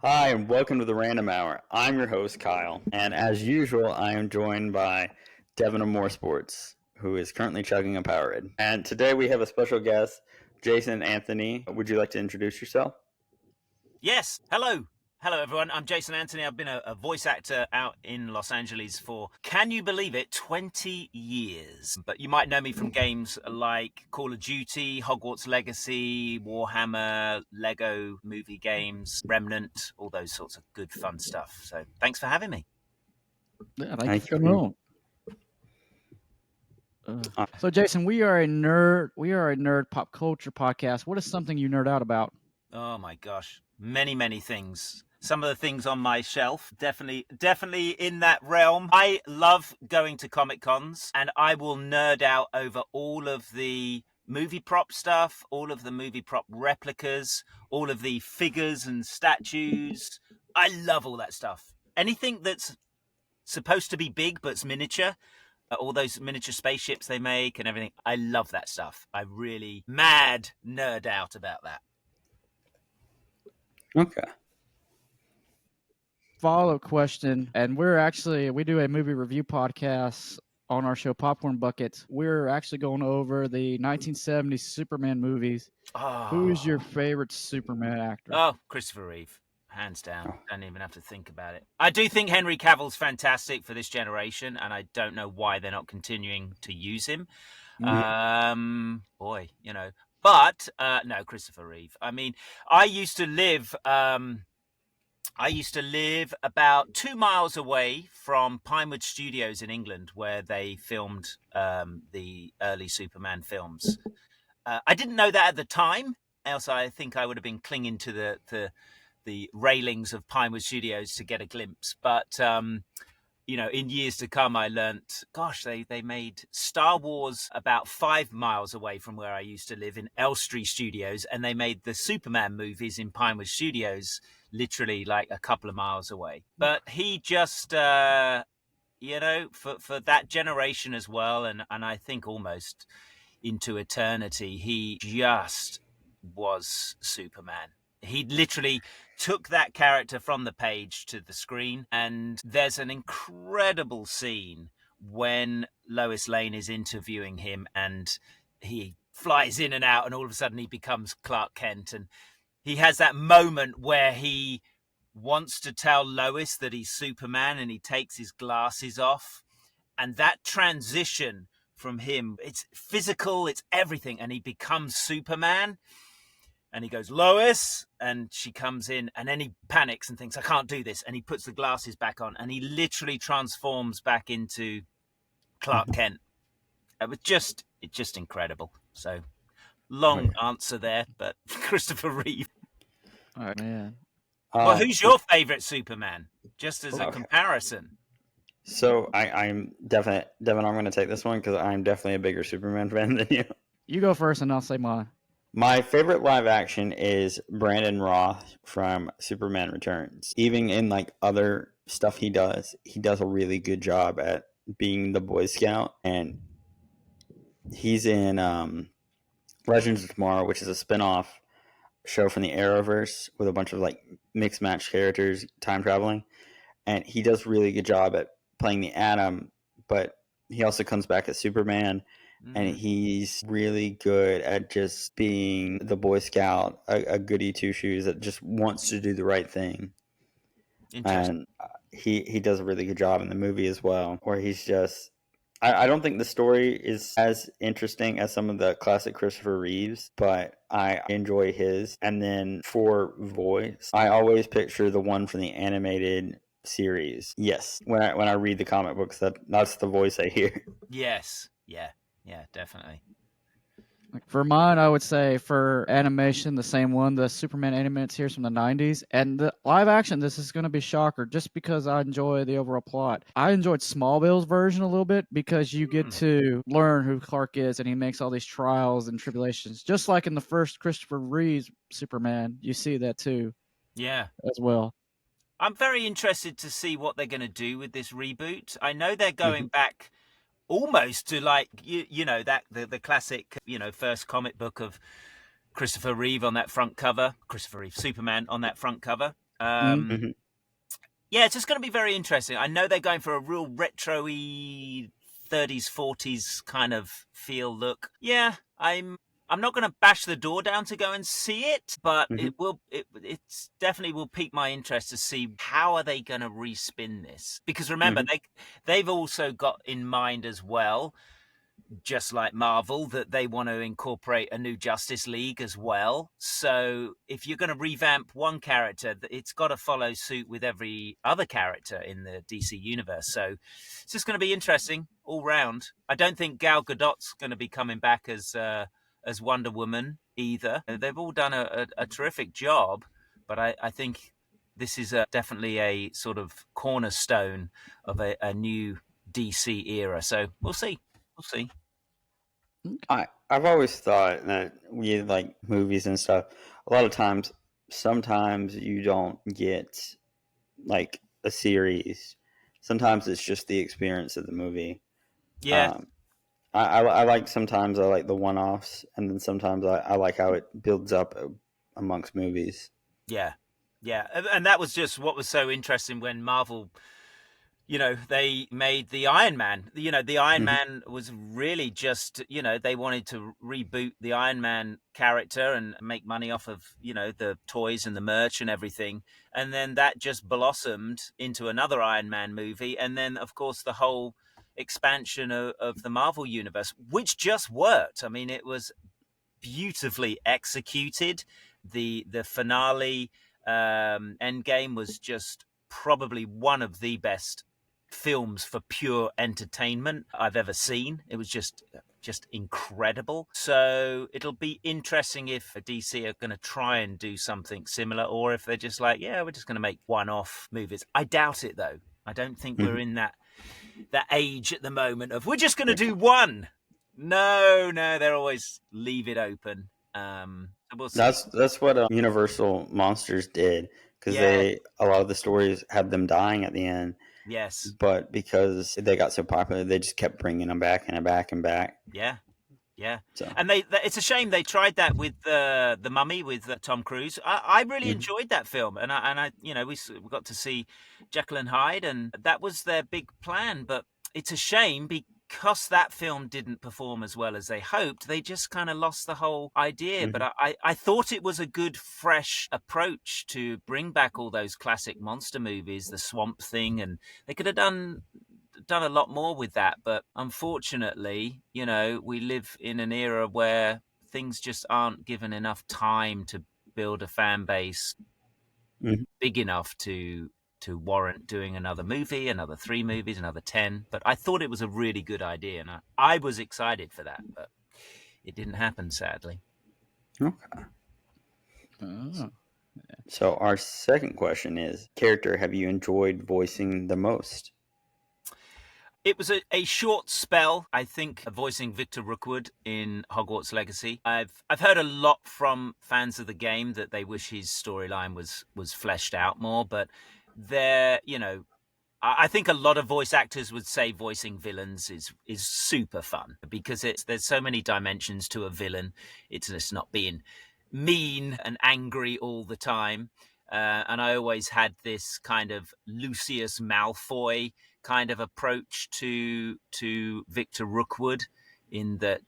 Hi, and welcome to the Random Hour. I'm your host, Kyle, and as usual, I am joined by Devin of More Sports, who is currently chugging a Powerade. And today we have a special guest, Jason Anthony. Would you like to introduce yourself? Yes. Hello. Hello, everyone. I'm Jason Anthony. I've been a voice actor out in Los Angeles for, can you believe it, 20 years. But you might know me from games like Call of Duty, Hogwarts Legacy, Warhammer, Lego movie games, Remnant, all those sorts of good, fun stuff. So thanks for having me. Yeah, thank you Thank for coming on. So, Jason, we are a nerd. We are a nerd pop culture podcast. What is something you nerd out about? Oh my gosh, many things. Some of the things on my shelf, definitely in that realm. I love going to Comic Cons, and I will nerd out over all of the movie prop stuff, all of the movie prop replicas, all of the figures and statues. I love all that stuff. Anything that's supposed to be big but's miniature, all those miniature spaceships they make and everything. I love that stuff. I really mad nerd out about that. Okay. Follow-up question, and we do a movie review podcast on our show Popcorn Buckets. We're actually going over the 1970s Superman movies. Who is your favorite Superman actor? Oh, Christopher Reeve, hands down. Don't even have to think about it. I do think Henry Cavill's fantastic for this generation, and I don't know why they're not continuing to use him. Boy, But no, Christopher Reeve. I mean, I used to live about 2 miles away from Pinewood Studios in England, where they filmed the early Superman films. I didn't know that at the time, else I think I would have been clinging to the railings of Pinewood Studios to get a glimpse. But in years to come, I learnt, gosh, they made Star Wars about 5 miles away from where I used to live in Elstree Studios, and they made the Superman movies in Pinewood Studios literally like a couple of miles away. But he just, for that generation as well, and I think almost into eternity, he just was Superman. He literally took that character from the page to the screen, and there's an incredible scene when Lois Lane is interviewing him and he flies in and out and all of a sudden he becomes Clark Kent, and he has that moment where he wants to tell Lois that he's Superman and he takes his glasses off, and that transition from him, it's physical, it's everything, and he becomes Superman. And he goes, Lois, and she comes in, and then he panics and thinks, I can't do this. And he puts the glasses back on, and he literally transforms back into Clark Kent. It's just incredible. So, long answer there, but Christopher Reeve. All right, man. Well, who's your favorite Superman? Just as a comparison. So I'm definitely, Devin, I'm going to take this one because I'm definitely a bigger Superman fan than you. You go first, and I'll say mine. My favorite live action is Brandon Roth from Superman Returns. Even in like other stuff he does a really good job at being the Boy Scout, and he's in Legends of Tomorrow, which is a spin-off show from the Arrowverse with a bunch of like mixed match characters time traveling, and he does a really good job at playing the Atom, but he also comes back as Superman. And he's really good at just being the Boy Scout, a goody two shoes that just wants to do the right thing. And he does a really good job in the movie as well, where he's just, I don't think the story is as interesting as some of the classic Christopher Reeves, but I enjoy his. And then for voice, I always picture the one from the animated series. Yes, when I read the comic books, that's the voice I hear. Yes, yeah, definitely. For mine, I would say for animation, the same one, the Superman animated series from the 90s. And the live action, this is going to be a shocker just because I enjoy the overall plot. I enjoyed Smallville's version a little bit because you get to learn who Clark is and he makes all these trials and tribulations. Just like in the first Christopher Reeves Superman, you see that too. Yeah. As well. I'm very interested to see what they're going to do with this reboot. I know they're going back almost to like that the classic first comic book of Christopher Reeve on that front cover, Christopher Reeve Superman on that front cover. Mhm. Yeah, it's just going to be very interesting. I know they're going for a real retro-y 30s, 40s kind of feel look. Yeah, I'm not going to bash the door down to go and see it, but Mhm. it's definitely will pique my interest to see how are they going to respin this. Because remember, Mhm. they've also got in mind as well, just like Marvel, that they want to incorporate a new Justice League as well. So if you're going to revamp one character, it's got to follow suit with every other character in the DC universe. So it's just going to be interesting all round. I don't think Gal Gadot's going to be coming back as Wonder Woman either. They've all done a terrific job, but I think this is definitely a sort of cornerstone of a new DC era. So we'll see. We'll see. I've always thought that with like movies and stuff, a lot of times, sometimes you don't get like a series. Sometimes it's just the experience of the movie. Yeah, Um, I like sometimes I like the one offs, and then sometimes I like how it builds up amongst movies. yeah, yeah. And that was just what was so interesting when Marvel, they made the Iron Man. The Iron Mhm. Man was really just, they wanted to reboot the Iron Man character and make money off of, the toys and the merch and everything. And then that just blossomed into another Iron Man movie. And then, of course, the whole expansion of the Marvel universe, which just worked. I mean, it was beautifully executed. The finale, Endgame, was just probably one of the best films for pure entertainment I've ever seen. It was just incredible. So it'll be interesting if DC are going to try and do something similar, or if they're just like, yeah, we're just going to make one-off movies. I doubt it, though. I don't think we're Mhm. in that age at the moment of we're just going to Yeah. do one. No, they're always leave it open. So we'll see. That's what Universal Monsters did, because Yeah, a lot of the stories had them dying at the end, yes, but because they got so popular, they just kept bringing them back and back and back. yeah, yeah. So, And it's a shame they tried that with the Mummy with Tom Cruise. I really mhm. enjoyed that film, and I we got to see Jekyll and Hyde, and that was their big plan. But it's a shame because that film didn't perform as well as they hoped. They just kind of lost the whole idea. But Mhm. I thought it was a good, fresh approach to bring back all those classic monster movies, the Swamp Thing, and they could have done a lot more with that. But unfortunately, we live in an era where things just aren't given enough time to build a fan base Mhm. big enough to warrant doing another movie, another 3 movies, another 10. But I thought it was a really good idea, and I was excited for that, but it didn't happen, sadly. Okay. Oh. So our second question is: character have you enjoyed voicing the most? It was a short spell, I think, voicing Victor Rookwood in Hogwarts Legacy. I've heard a lot from fans of the game that they wish his storyline was fleshed out more, but I think a lot of voice actors would say voicing villains is super fun because there's so many dimensions to a villain. It's just not being mean and angry all the time. And I always had this kind of Lucius Malfoy kind of approach to Victor Rookwood, in that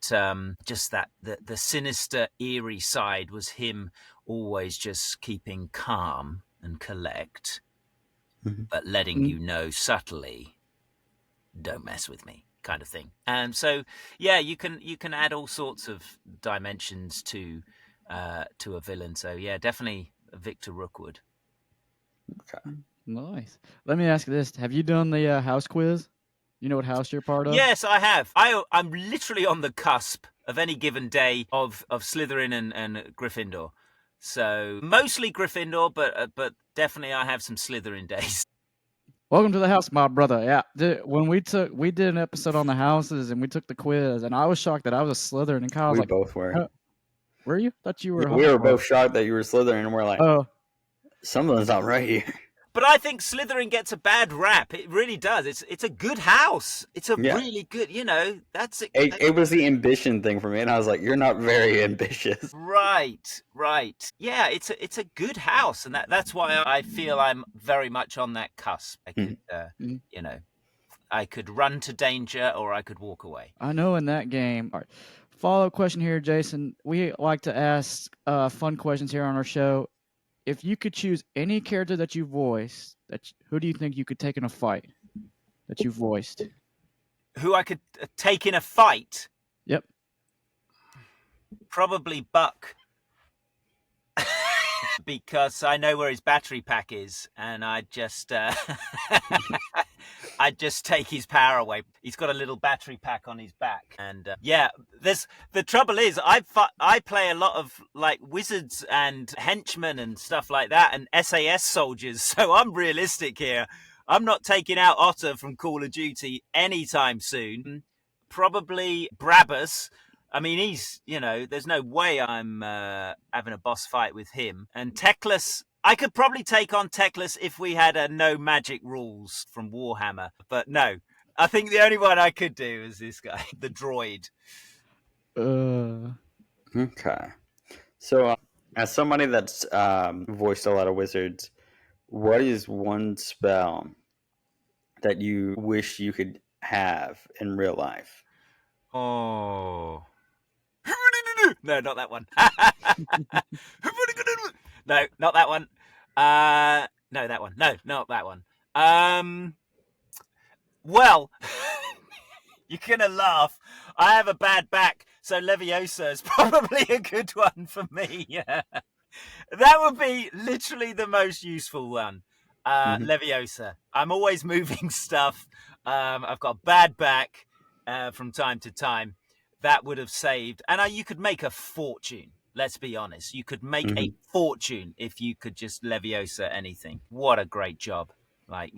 just that the sinister, eerie side was him always just keeping calm and collect, Mhm. but letting you know subtly, don't mess with me, kind of thing. And so, yeah, you can add all sorts of dimensions to a villain. So yeah, definitely Victor Rookwood. Okay. Nice. Let me ask you this: have you done the house quiz? You know what house you're part of? Yes, I have. I'm literally on the cusp of any given day of Slytherin and Gryffindor. So mostly Gryffindor, but definitely I have some Slytherin days. Welcome to the house, my brother. Yeah, when we did an episode on the houses and we took the quiz, and I was shocked that I was a Slytherin, and Kyle was We like, both were. "Huh, "Were you? Thought you were Yeah, a we were Hufflepuff." both shocked that you were Slytherin, and we're like, Oh, something's not right here. But I think Slytherin gets a bad rap. It really does. It's a good house. It's a Yeah. really good, that's it. It was the ambition thing for me, and I was like, "You're not very ambitious." Right. Yeah, it's a good house, and that's why I feel I'm very much on that cusp. I could, I could run to danger, or I could walk away. I know in that game. All right. Follow-up question here, Jason. We like to ask fun questions here on our show. If you could choose any character that you voiced, who do you think you could take in a fight that you voiced? Who I could take in a fight? Yep. Probably Buck. Because I know where his battery pack is, and I'd just take his power away. He's got a little battery pack on his back, and the trouble is I play a lot of like wizards and henchmen and stuff like that, and SAS soldiers. So I'm realistic here. I'm not taking out Otter from Call of Duty anytime soon. Probably Brabus. I mean, he's, there's no way I'm having a boss fight with him. And Teclis, I could probably take on Teclis if we had no magic rules from Warhammer. But no, I think the only one I could do is this guy, the droid. Okay. So, as somebody that's voiced a lot of wizards, what is one spell that you wish you could have in real life? Oh. No, not that one. No, not that one. No, that one. No, not that one. Well, you're gonna laugh. I have a bad back, so Leviosa is probably a good one for me. Yeah. That would be literally the most useful one. Leviosa. I'm always moving stuff. I've got a bad back from time to time. That would have saved. And you could make a fortune. Let's be honest. You could make a fortune if you could just Leviosa anything. What a great job. Like,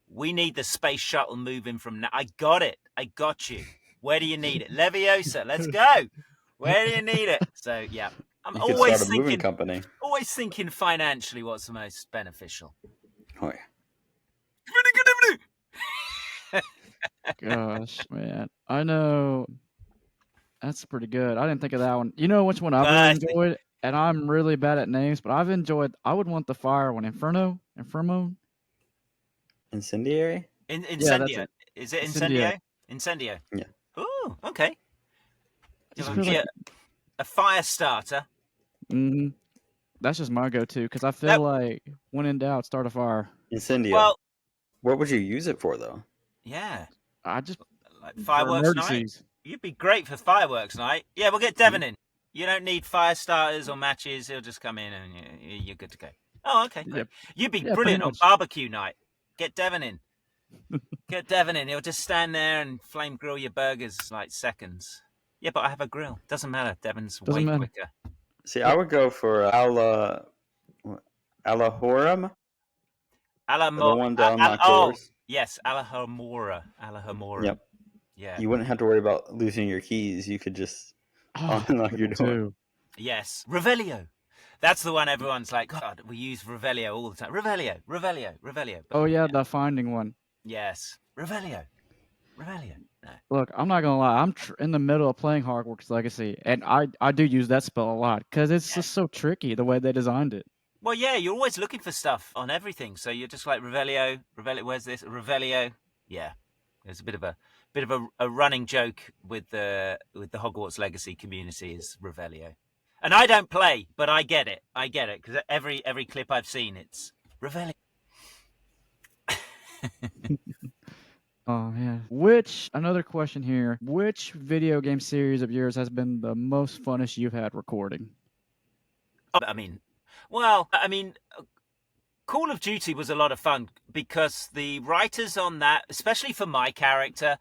we need the space shuttle moving from now. I got it. I got you. Where do you need it? Leviosa. Let's go. Where do you need it? So, yeah. I'm always start a moving company. Always thinking financially what's the most beneficial. Oh, yeah. Gosh, man. I know. That's pretty good. I didn't think of that one. You know which one I've really enjoyed? And I'm really bad at names, but I would want the fire one. Inferno? Incendiary? Incendio. Yeah, Is it Incendio? Incendio. Yeah. Ooh, okay. Like... a fire starter. Mm-hmm. That's just my go-to, because I feel like when in doubt, start a fire. Incendio. Well, what would you use it for, though? Yeah. I just... Like fireworks night? You'd be great for fireworks night. Yeah, we'll get Devon in. You don't need fire starters or matches. He'll just come in and you're good to go. Oh, okay. Yep. You'd be brilliant on barbecue night. Get Devon in. Get Devon in. He'll just stand there and flame grill your burgers like seconds. Yeah, but I have a grill. Doesn't matter. Devon's way quicker. See, I would go for Alahorum. The one down my course. Yes, Alahamora. Yep. Yeah. You wouldn't have to worry about losing your keys. You could just unlock your door. Yes. Revelio. That's the one everyone's like, God, we use Revelio all the time. Revelio. But, the finding one. Yes. Revelio. No. Look, I'm not going to lie. I'm in the middle of playing Hogwarts Legacy, and I do use that spell a lot because it's just so tricky the way they designed it. Well, yeah, you're always looking for stuff on everything. So you're just like Revelio, where's this? Revelio. Yeah. There's a bit of a running joke with the Hogwarts Legacy community is Revelio. And I don't play, but I get it because every clip I've seen, it's Revelio. Oh man. Another question here. Which video game series of yours has been the most funnest you've had recording? Call of Duty was a lot of fun because the writers on that, especially for my character,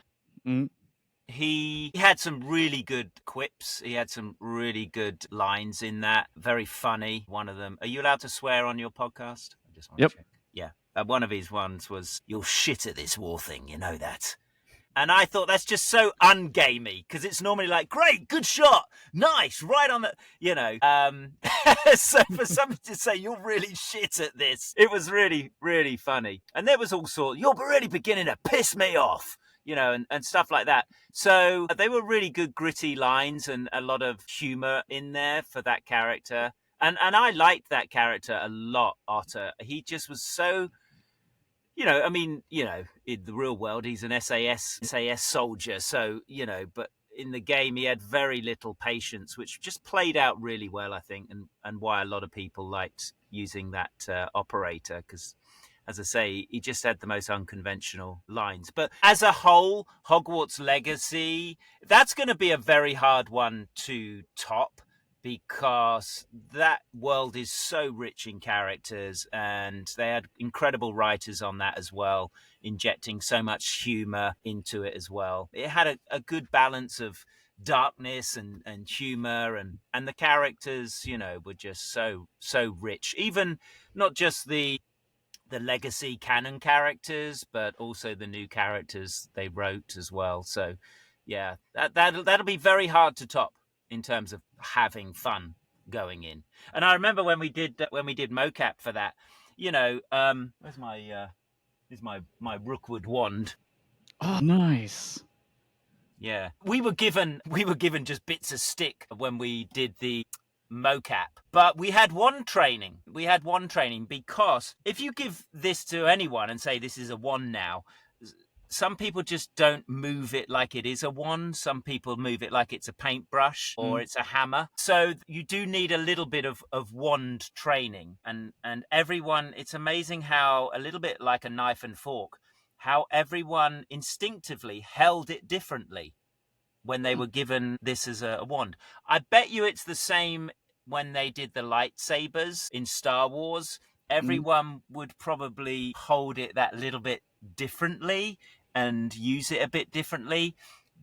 he had some really good quips. He had some really good lines in that. Very funny. One of them. Are you allowed to swear on your podcast? I just want to check. Yeah. One of his ones was, "You're shit at this war thing. You know that." And I thought that's just so ungamey, because it's normally like, great, good shot, nice, right on the, so for somebody to say you're really shit at this, it was really, really funny. And there was also, you're really beginning to piss me off, and stuff like that. So they were really good gritty lines and a lot of humor in there for that character. And I liked that character a lot, Otter. He just was so... in the real world, he's an SAS soldier. So, but in the game, he had very little patience, which just played out really well, I think, and why a lot of people liked using that operator, because, as I say, he just had the most unconventional lines. But as a whole, Hogwarts Legacy, that's going to be a very hard one to top, because that world is so rich in characters, and they had incredible writers on that as well, injecting so much humor into it as well. It had a good balance of darkness and humor, and the characters, were just so rich. Even not just the legacy canon characters, but also the new characters they wrote as well. So yeah, that'll be very hard to top in terms of having fun going in. And I remember when we did mocap for that, where's my Rookwood wand? Oh, nice. Yeah, we were given just bits of stick when we did the mocap, but we had wand training. Because if you give this to anyone and say this is a wand now, some people just don't move it like it is a wand. Some people move it like it's a paintbrush or it's a hammer. So you do need a little bit of wand training. And everyone, it's amazing how, a little bit like a knife and fork, how everyone instinctively held it differently when they were given this as a wand. I bet you it's the same when they did the lightsabers in Star Wars. Everyone would probably hold it that little bit differently and use it a bit differently,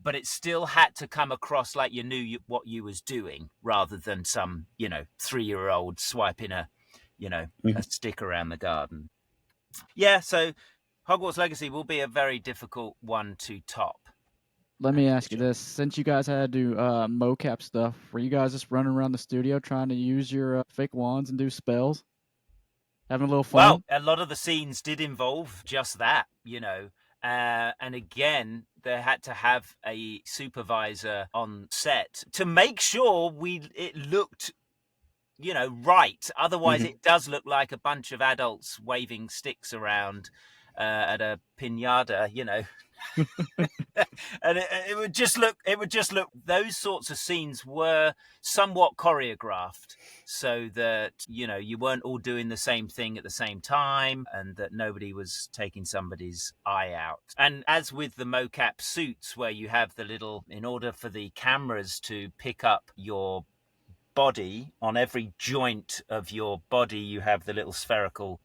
but it still had to come across like you knew what you was doing, rather than some 3-year-old swiping a stick around the garden. Yeah, so Hogwarts Legacy will be a very difficult one to top. Let me ask you this: since you guys had to do mocap stuff, were you guys just running around the studio trying to use your fake wands and do spells, having a little fun? Well, a lot of the scenes did involve just that, and again, they had to have a supervisor on set to make sure it looked, right. Otherwise, it does look like a bunch of adults waving sticks around at a piñata, and it would just look. Those sorts of scenes were somewhat choreographed, so that you weren't all doing the same thing at the same time, and that nobody was taking somebody's eye out. And as with the mocap suits, where you have the little, in order for the cameras to pick up your body, on every joint of your body, you have the little spherical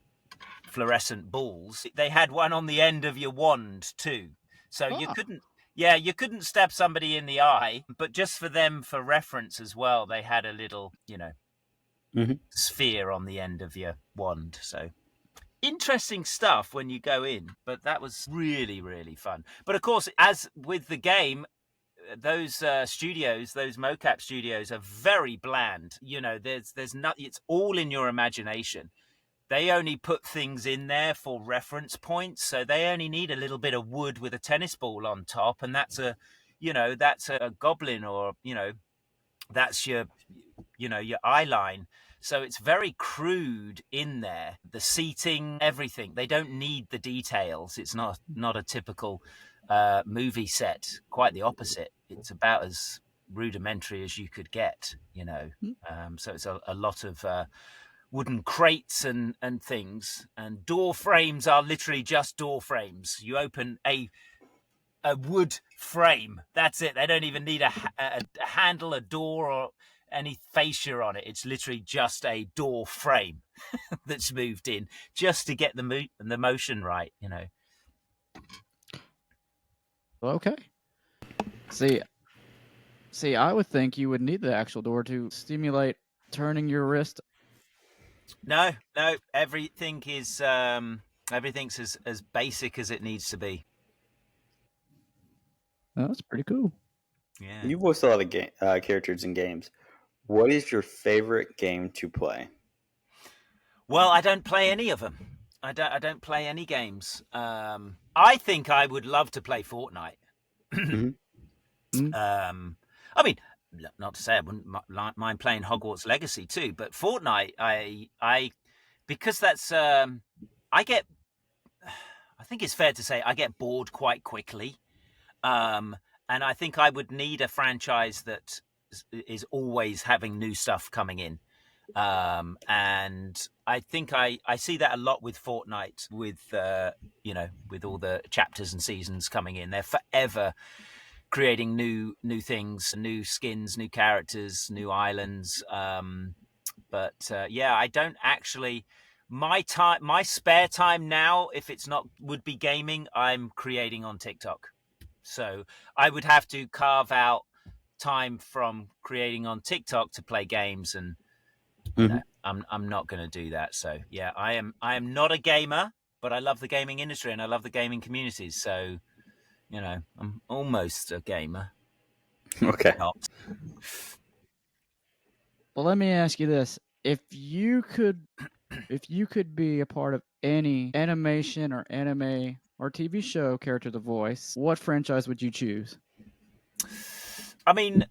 fluorescent balls. They had one on the end of your wand too. So you couldn't stab somebody in the eye, but just for them, for reference as well, they had a little, sphere on the end of your wand. So interesting stuff when you go in, but that was really, really fun. But of course, as with the game, those studios, those mocap studios, are very bland. There's not. It's all in your imagination. They only put things in there for reference points, so they only need a little bit of wood with a tennis ball on top, and that's a goblin, or that's your eye line. So it's very crude in there. The seating, everything. They don't need the details. It's not a typical movie set. Quite the opposite. It's about as rudimentary as you could get. So it's a lot of wooden crates and things, and door frames are literally just door frames. You open a wood frame, that's it. They don't even need a handle, a door, or any fascia on it. It's literally just a door frame that's moved in, just to get the motion right. Okay. See, I would think you would need the actual door to stimulate turning your wrist. No, everything's as basic as it needs to be. Oh, that's pretty cool. Yeah. You voiced a lot of characters in games. What is your favorite game to play? Well, I don't play any of them. I don't play any games. I think I would love to play Fortnite. Mhm. I mean, not to say I wouldn't mind playing Hogwarts Legacy too, but Fortnite, I because that's I think it's fair to say I get bored quite quickly, and I think I would need a franchise that is always having new stuff coming in. And I think I see that a lot with Fortnite, with with all the chapters and seasons coming in. They're forever creating new things, new skins, new characters, new islands. But I don't actually. My spare time now, if it's not would be gaming, I'm creating on TikTok. So I would have to carve out time from creating on TikTok to play games, and I'm not going to do that. So yeah, I am not a gamer, but I love the gaming industry and I love the gaming communities. So I'm almost a gamer. Okay. Not. Well, let me ask you this: if you could be a part of any animation or anime or TV show character to voice, what franchise would you choose? I mean,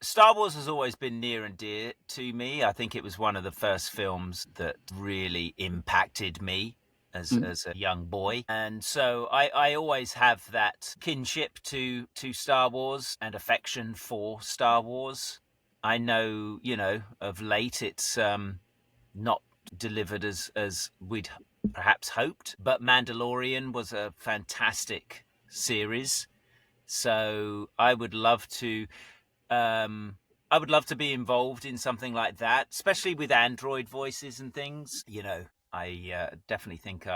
Star Wars has always been near and dear to me. I think it was one of the first films that really impacted me as a young boy. And so I always have that kinship to Star Wars and affection for Star Wars. I know, of late it's not delivered as we'd perhaps hoped, but Mandalorian was a fantastic series. So I would love to be involved in something like that, especially with Android voices and things. I definitely think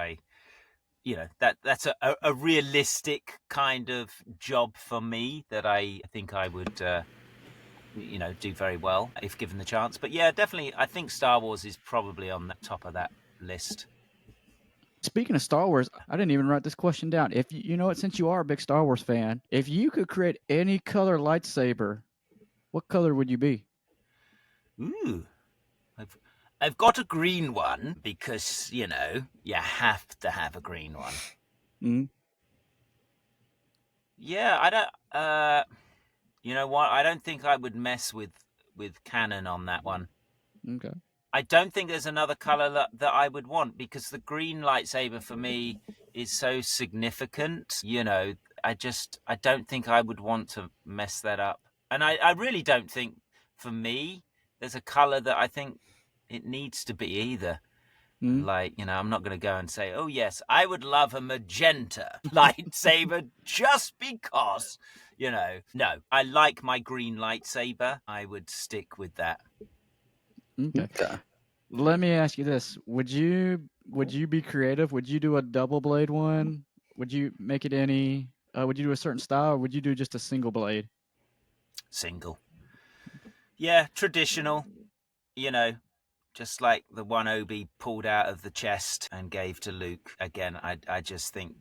that's a realistic kind of job for me that I think I would do very well if given the chance. But yeah, definitely, I think Star Wars is probably on the top of that list. Speaking of Star Wars, I didn't even write this question down. If you know it, since you are a big Star Wars fan, if you could create any color lightsaber, what color would you be? Ooh, I've got a green one because you have to have a green one. Mm. Yeah, I don't. You know what? I don't think I would mess with canon on that one. Okay. I don't think there's another color that I would want, because the green lightsaber for me is so significant. I don't think I would want to mess that up. And I really don't think, for me, there's a color that I think it needs to be either. Like, I'm not going to go and say, oh, yes, I would love a magenta lightsaber just because, No, I like my green lightsaber. I would stick with that. Okay. Let me ask you this: Would you be creative? Would you do a double blade one? Would you make it any? Would you do a certain style, or would you do just a single blade? Single. Yeah, traditional. Just like the one Obi pulled out of the chest and gave to Luke. Again, I just think,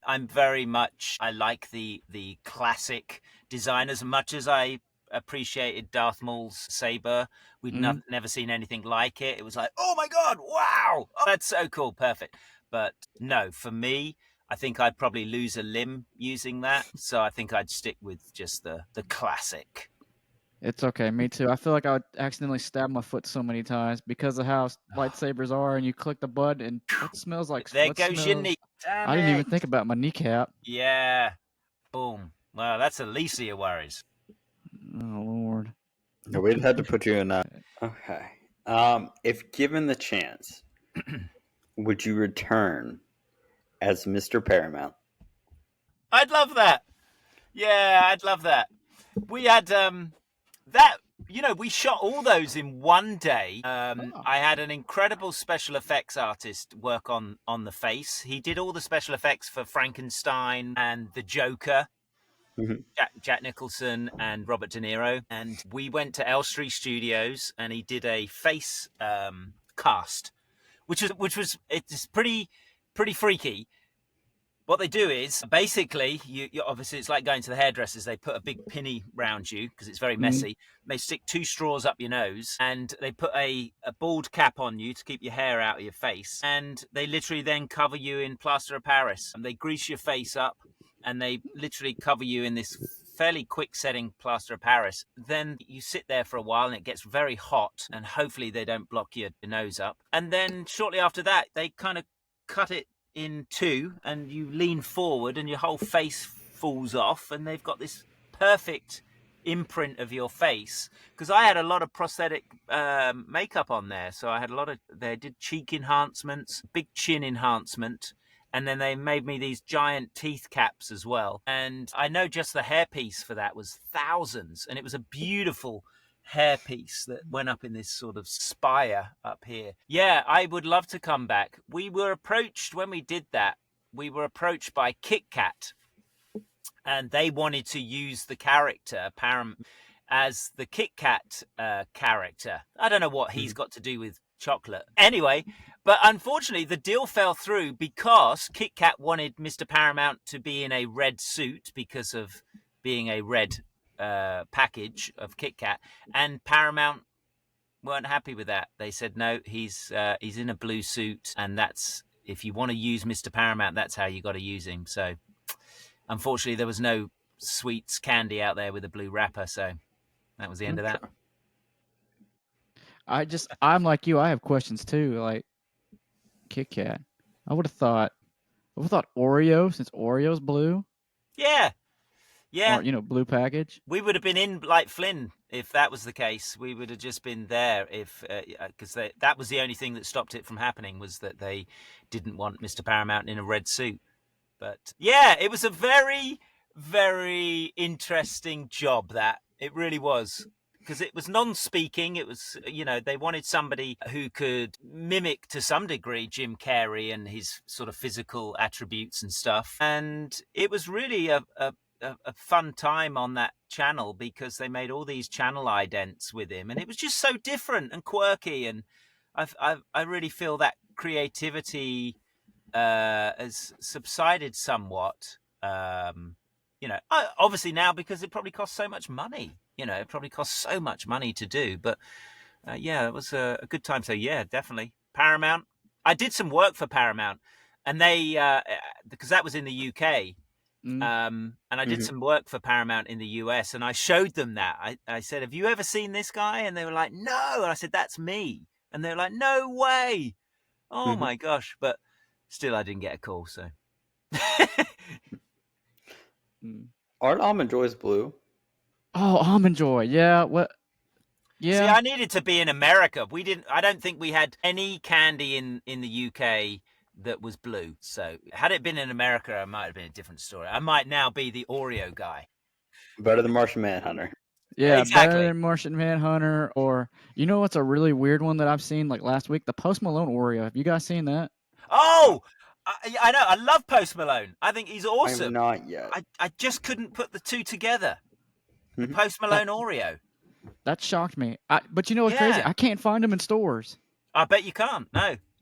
I'm very much, I like the classic design as much as I appreciated Darth Maul's saber. We'd never seen anything like it. It was like, oh my God, wow, oh, that's so cool, perfect. But no, for me, I think I'd probably lose a limb using that. So I think I'd stick with just the classic. It's okay, me too. I feel like I would accidentally stab my foot so many times because of how lightsabers are, and you click the button and what smells like. There goes your knee. I didn't even think about my kneecap. Yeah. Boom. Well, that's the least of your worries. Oh, Lord. No, we'd have to put you in that. Okay. If given the chance, would you return as Mr. Paramount? I'd love that. Yeah, I'd love that. We had that, we shot all those in one day. I had an incredible special effects artist work on the face. He did all the special effects for Frankenstein and the Joker. Jack Nicholson and Robert De Niro, and we went to Elstree Studios, and he did a face cast, which was it's pretty freaky. What they do is basically, you obviously it's like going to the hairdressers. They put a big pinny round you because it's very messy. They stick 2 straws up your nose, and they put a bald cap on you to keep your hair out of your face. And they literally then cover you in plaster of Paris, and they grease your face up, and they literally cover you in this fairly quick setting plaster of Paris. Then you sit there for a while, and it gets very hot, and hopefully they don't block your nose up. And then shortly after that, they kind of cut it in 2, and you lean forward and your whole face falls off, and they've got this perfect imprint of your face. Because I had a lot of prosthetic makeup on there, so I had they did cheek enhancements, big chin enhancement, and then they made me these giant teeth caps as well. And I know just the hairpiece for that was thousands, and it was a beautiful hairpiece that went up in this sort of spire up here. Yeah, I would love to come back. We were approached when we did that. We were approached by Kit Kat, and they wanted to use the character as the Kit Kat character. I don't know what he's got to do with chocolate. Anyway, but unfortunately the deal fell through because Kit Kat wanted Mr. Paramount to be in a red suit because of being a red package of Kit Kat, and Paramount weren't happy with that. They said no, he's in a blue suit, and that's, if you want to use Mr. Paramount, that's how you got to use him. So unfortunately there was no sweets candy out there with a blue wrapper, so that was the end of that. I'm like you, I have questions too, like Kit Kat. I would have thought Oreo, since Oreo's blue. Yeah. Or, blue package. We would have been in like Flynn if that was the case. We would have just been there if because that was the only thing that stopped it from happening, was that they didn't want Mr. Paramount in a red suit. But yeah, it was a very, very interesting job, that it really was, because it was non-speaking. It was, they wanted somebody who could mimic to some degree Jim Carrey and his sort of physical attributes and stuff. And it was really a fun time on that channel, because they made all these channel idents with him, and it was just so different and quirky. And I really feel that creativity has subsided somewhat. Obviously now, because it probably costs so much money. It probably costs so much money to do. But it was a good time. So yeah, definitely Paramount. I did some work for Paramount, and they because that was in the UK. And I did some work for Paramount in the US, and I showed them that. I said, have you ever seen this guy? And they were like, no. And I said, that's me. And they were like, no way. Oh my gosh. But still, I didn't get a call. So Aren't Almond Joy's blue? Oh, Almond Joy. Yeah. What? Yeah. See, I needed to be in America. I don't think we had any candy in the UK that was blue. So had it been in America, it might have been a different story. I might now be the Oreo guy. Better than Martian Manhunter. Yeah, exactly. Better than Martian Manhunter. Or, what's a really weird one that I've seen like last week? The Post Malone Oreo. Have you guys seen that? Oh, I know. I love Post Malone. I think he's awesome. I'm not yet. I just couldn't put the two together. The Post Malone Oreo. That shocked me. But you know what's crazy? I can't find them in stores. I bet you can't.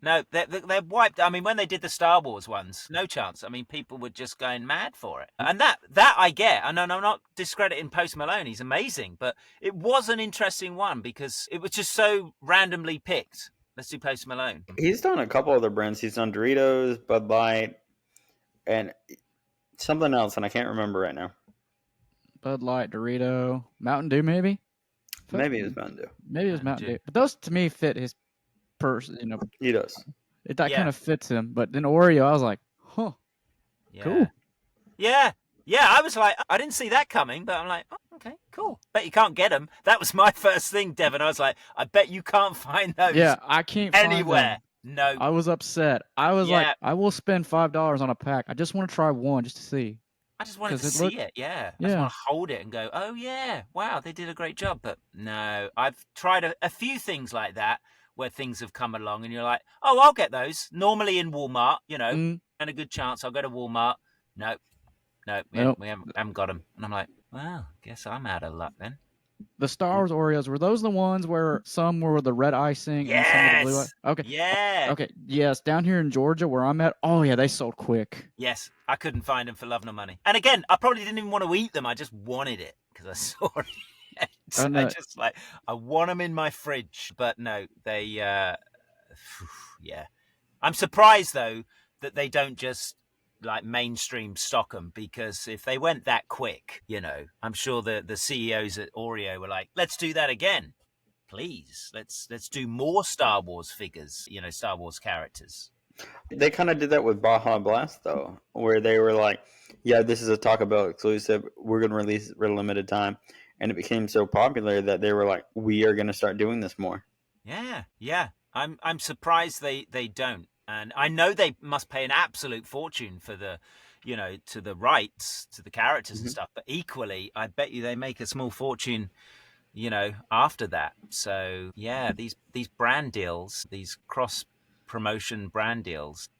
No, they're wiped. I mean, when they did the Star Wars ones, no chance. I mean, people were just going mad for it. And that I get. And I'm not discrediting Post Malone. He's amazing. But it was an interesting one because it was just so randomly picked. Let's do Post Malone. He's done a couple other brands. He's done Doritos, Bud Light, and something else, and I can't remember right now. Bud Light, Dorito, Mountain Dew, maybe? Maybe it was Mountain Dew. Maybe it was Mountain Dew. But those, to me, fit his person, He does. That kind of fits him. But then Oreo, I was like, huh. Yeah. Cool. Yeah. I was like, I didn't see that coming, but I'm like, oh, okay, cool. Bet you can't get them. That was my first thing, Devin. I was like, I bet you can't find those. Yeah, I can't anywhere. Find them. No. I was upset. I was like, I will spend $5 on a pack. I just want to try one just to see. I just wanted to see it. Yeah. I just want to hold it and go, oh, yeah, wow, they did a great job. But no, I've tried a few things like that where things have come along and you're like, oh, I'll get those. Normally in Walmart, and a good chance I'll go to Walmart. No, we haven't got them. And I'm like, well, guess I'm out of luck then. The Star Wars Oreos, were those the ones where some were the red icing and some were the blue? Yes. Okay. Yeah. Okay. Yes. Down here in Georgia where I'm at, oh yeah, they sold quick. Yes. I couldn't find them for love nor money. And again, I probably didn't even want to eat them. I just wanted it because I saw it. Oh, no. I just like, I want them in my fridge. But no, they, yeah. I'm surprised though that they don't just like mainstream stock them, because if they went that quick, you know, I'm sure the CEOs at Oreo were like, let's do that again. Please, let's do more Star Wars figures, you know, Star Wars characters. They kind of did that with Baja Blast, though, where they were like, yeah, this is a Taco Bell exclusive. We're going to release it for a limited time. And it became so popular that they were like, we are going to start doing this more. Yeah. I'm surprised they don't. And I know they must pay an absolute fortune for the, you know, to the rights to the characters and stuff. But equally, I bet you they make a small fortune, you know, after that. So yeah, these brand deals, these cross promotion brand deals.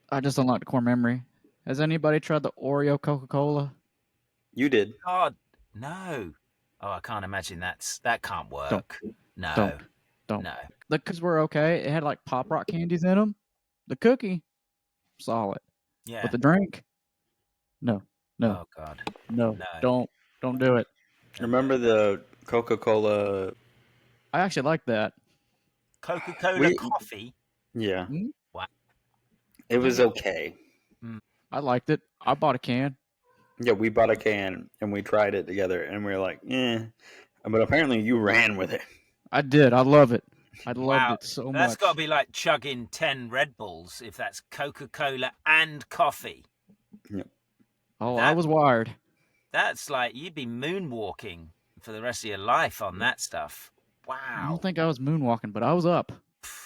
I just don't like the core memory. Has anybody tried the Oreo Coca-Cola? You did. God, no. Oh, I can't imagine that can't work. No. Don't. No. The cookies were okay. It had like Pop Rock candies in them. The cookie, solid. Yeah. But the drink, no. Oh God. No. No. Don't do it. Remember the Coca-Cola? I actually like that. Coca-Cola coffee. Yeah. Hmm? Wow. It was okay. I liked it. I bought a can. Yeah, we bought a can and we tried it together and we were like, but apparently you ran with it. I did. I love it. I loved Wow. it so much. That's got to be like chugging 10 Red Bulls if that's Coca-Cola and coffee. Yep. Oh, I was wired. That's like you'd be moonwalking for the rest of your life on that stuff. Wow. I don't think I was moonwalking, but I was up.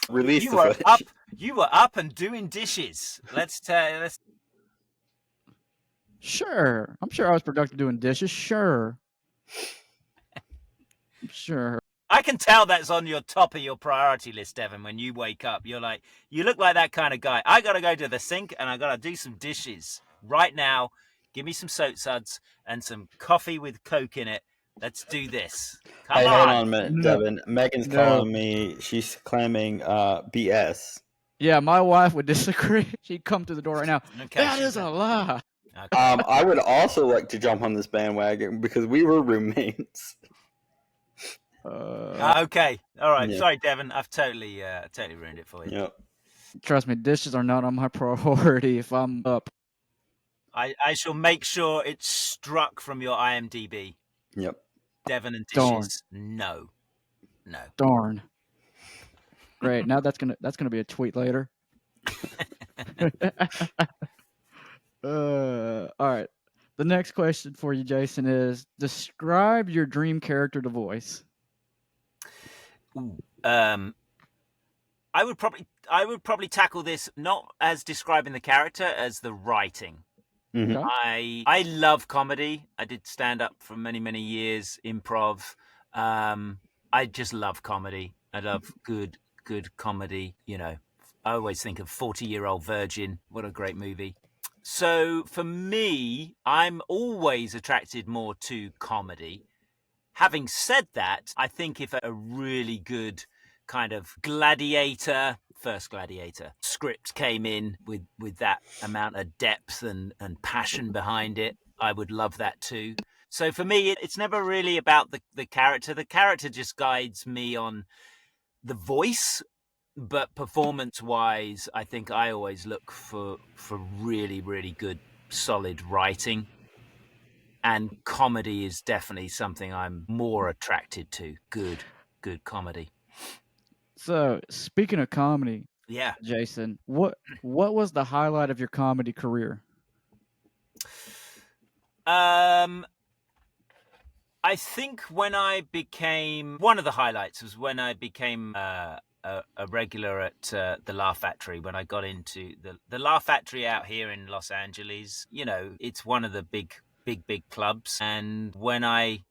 Release the were footage. up. You were up and doing dishes. Let's Sure. I'm sure I was productive doing dishes. Sure. Sure. I can tell that's on your top of your priority list, Devin. When you wake up, you're like, you look like that kind of guy. I got to go to the sink and I got to do some dishes right now. Give me some soap suds and some coffee with Coke in it. Let's do this. Come Hey, on. hold on a minute, No. Devin. Megan's No. calling me. She's claiming BS. Yeah, my wife would disagree. She'd come to the door right now. Okay, That is a lie. Okay. I would also like to jump on this bandwagon because we were roommates. Okay. All right. Yeah. Sorry, Devin. I've totally ruined it for you. Yep. Trust me, dishes are not on my priority if I'm up. I shall make sure it's struck from your IMDb. Yep. Devin and Darn. dishes. No. Darn. Great. Now that's gonna be a tweet later. All right. The next question for you, Jason, is describe your dream character to voice. Ooh. I would probably tackle this not as describing the character as the writing. Mhm. Okay. I love comedy. I did stand up for many years, improv. I just love comedy. I love good comedy. You know, I always think of 40-Year-Old Virgin. What a great movie. So for me, I'm always attracted more to comedy. Having said that, I think if a really good kind of first Gladiator script came in with that amount of depth and passion behind it, I would love that too. So for me, it's never really about the character. The character just guides me on the voice, but performance-wise, I think I always look for really, really good, solid writing. And comedy is definitely something I'm more attracted to. Good comedy. So, speaking of comedy, Yeah. Jason, what was the highlight of your comedy career? I think when I became one of the highlights was when I became a regular at the Laugh Factory. When I got into the Laugh Factory out here in Los Angeles, you know, it's one of the big clubs. And when I,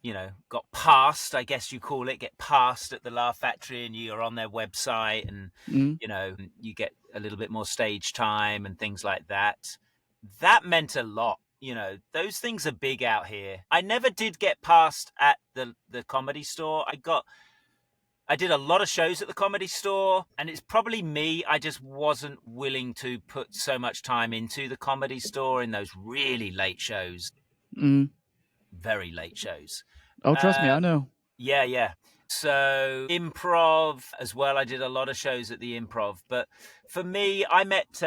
you know, got passed, I guess you call it, get passed at the Laugh Factory, and you're on their website, and you know, you get a little bit more stage time and things like that. That meant a lot. You know, those things are big out here. I never did get past at the Comedy Store. I did a lot of shows at the Comedy Store, and it's probably me. I just wasn't willing to put so much time into the Comedy Store in those really late shows. Mm. Very late shows. Oh, trust me, I know. Yeah. So improv as well. I did a lot of shows at the Improv. But for me, I met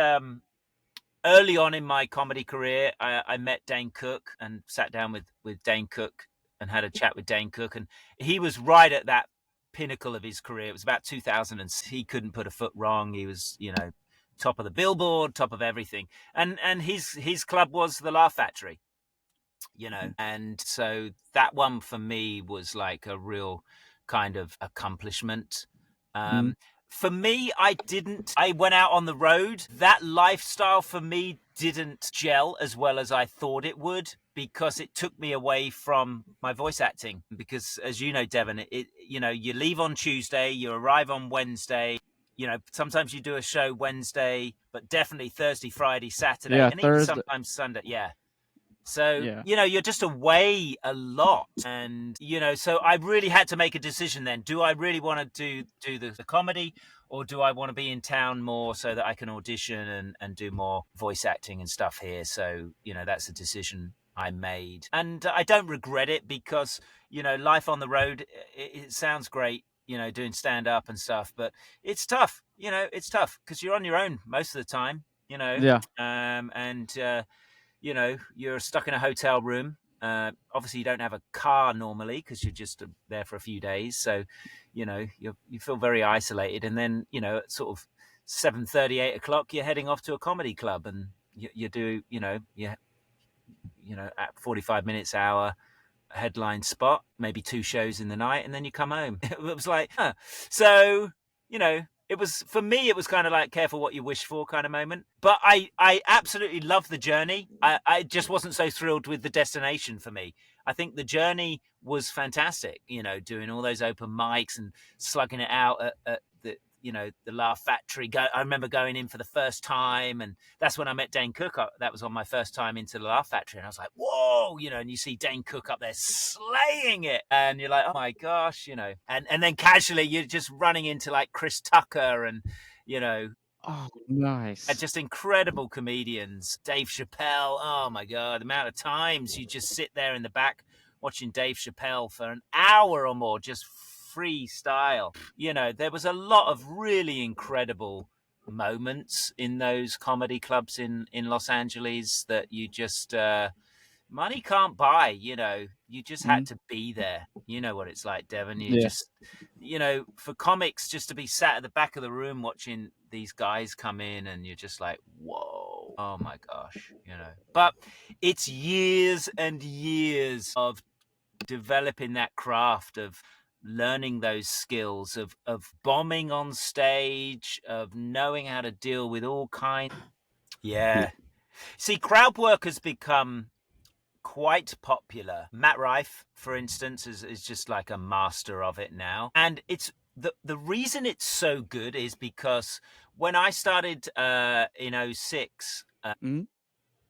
early on in my comedy career, I met Dane Cook and sat down with Dane Cook and had a chat with Dane Cook. And he was right at that pinnacle of his career. It was about 2000, and he couldn't put a foot wrong. He was, you know, top of the Billboard, top of everything. And his club was the Laugh Factory, you know. And so that one for me was like a real kind of accomplishment. For me, I went out on the road. That lifestyle for me didn't gel as well as I thought it would, because it took me away from my voice acting. Because as you know, Devon, you know, you leave on Tuesday, you arrive on Wednesday. You know, sometimes you do a show Wednesday, but definitely Thursday, Friday, Saturday, Yeah, and even Thursday. sometimes Sunday. Yeah. So, Yeah. you know, you're just away a lot. And, you know, so I really had to make a decision then. Do I really want to do the comedy, or do I want to be in town more so that I can audition and do more voice acting and stuff here? So, you know, that's a decision I made. And I don't regret it, because, you know, life on the road, it sounds great, you know, doing stand up and stuff, but it's tough. You know, it's tough because you're on your own most of the time, you know. Yeah. You know, you're stuck in a hotel room. Obviously, you don't have a car normally because you're just there for a few days. So, you know, you feel very isolated. And then, you know, at sort of 7:30, 8 o'clock, you're heading off to a comedy club, and you do, you know, at 45 minutes hour headline spot, maybe 2 shows in the night, and then you come home. It was like, So, you know, it was, for me, it was kind of like careful what you wish for kind of moment. But I absolutely loved the journey. I just wasn't so thrilled with the destination for me. I think the journey was fantastic, you know, doing all those open mics and slugging it out at the, you know, the Laugh Factory. I remember going in for the first time, and that's when I met Dane Cook. That was on my first time into the Laugh Factory, and I was like, whoa, you know, and you see Dane Cook up there slaying it, and you're like, oh my gosh, you know, and then casually you're just running into like Chris Tucker and, you know, Oh, nice. just incredible comedians. Dave Chappelle, oh my God, the amount of times you just sit there in the back watching Dave Chappelle for an hour or more, just freestyle. You know, there was a lot of really incredible moments in those comedy clubs in Los Angeles that you just money can't buy. You know, you just had to be there. You know what it's like, Devon. You just, you know, for comics, just to be sat at the back of the room watching these guys come in, and you're just like, whoa, oh my gosh, you know. But it's years and years of developing that craft, of learning those skills, of bombing on stage, of knowing how to deal with all kinds. Yeah. See, crowd work has become quite popular. Matt Rife, for instance, is just like a master of it now. And it's the reason it's so good is because when I started in 06,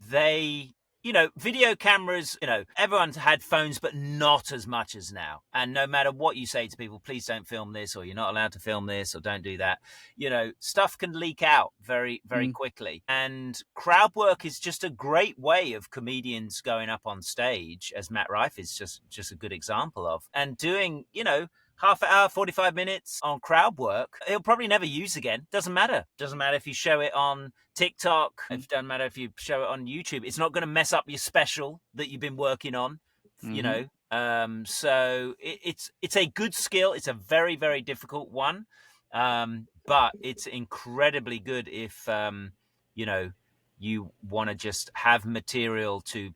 they, you know, video cameras, you know, everyone's had phones, but not as much as now. And no matter what you say to people, please don't film this, or you're not allowed to film this, or don't do that, you know, stuff can leak out very, very quickly. And crowd work is just a great way of comedians going up on stage, as Matt Rife is just a good example of, and doing, you know, half an hour, 45 minutes on crowd work, he'll probably never use again. Doesn't matter. Doesn't matter if you show it on TikTok. It doesn't matter if you show it on YouTube. It's not going to mess up your special that you've been working on, you know. So it's a good skill. It's a very, very difficult one. But it's incredibly good if, you know, you want to just have material to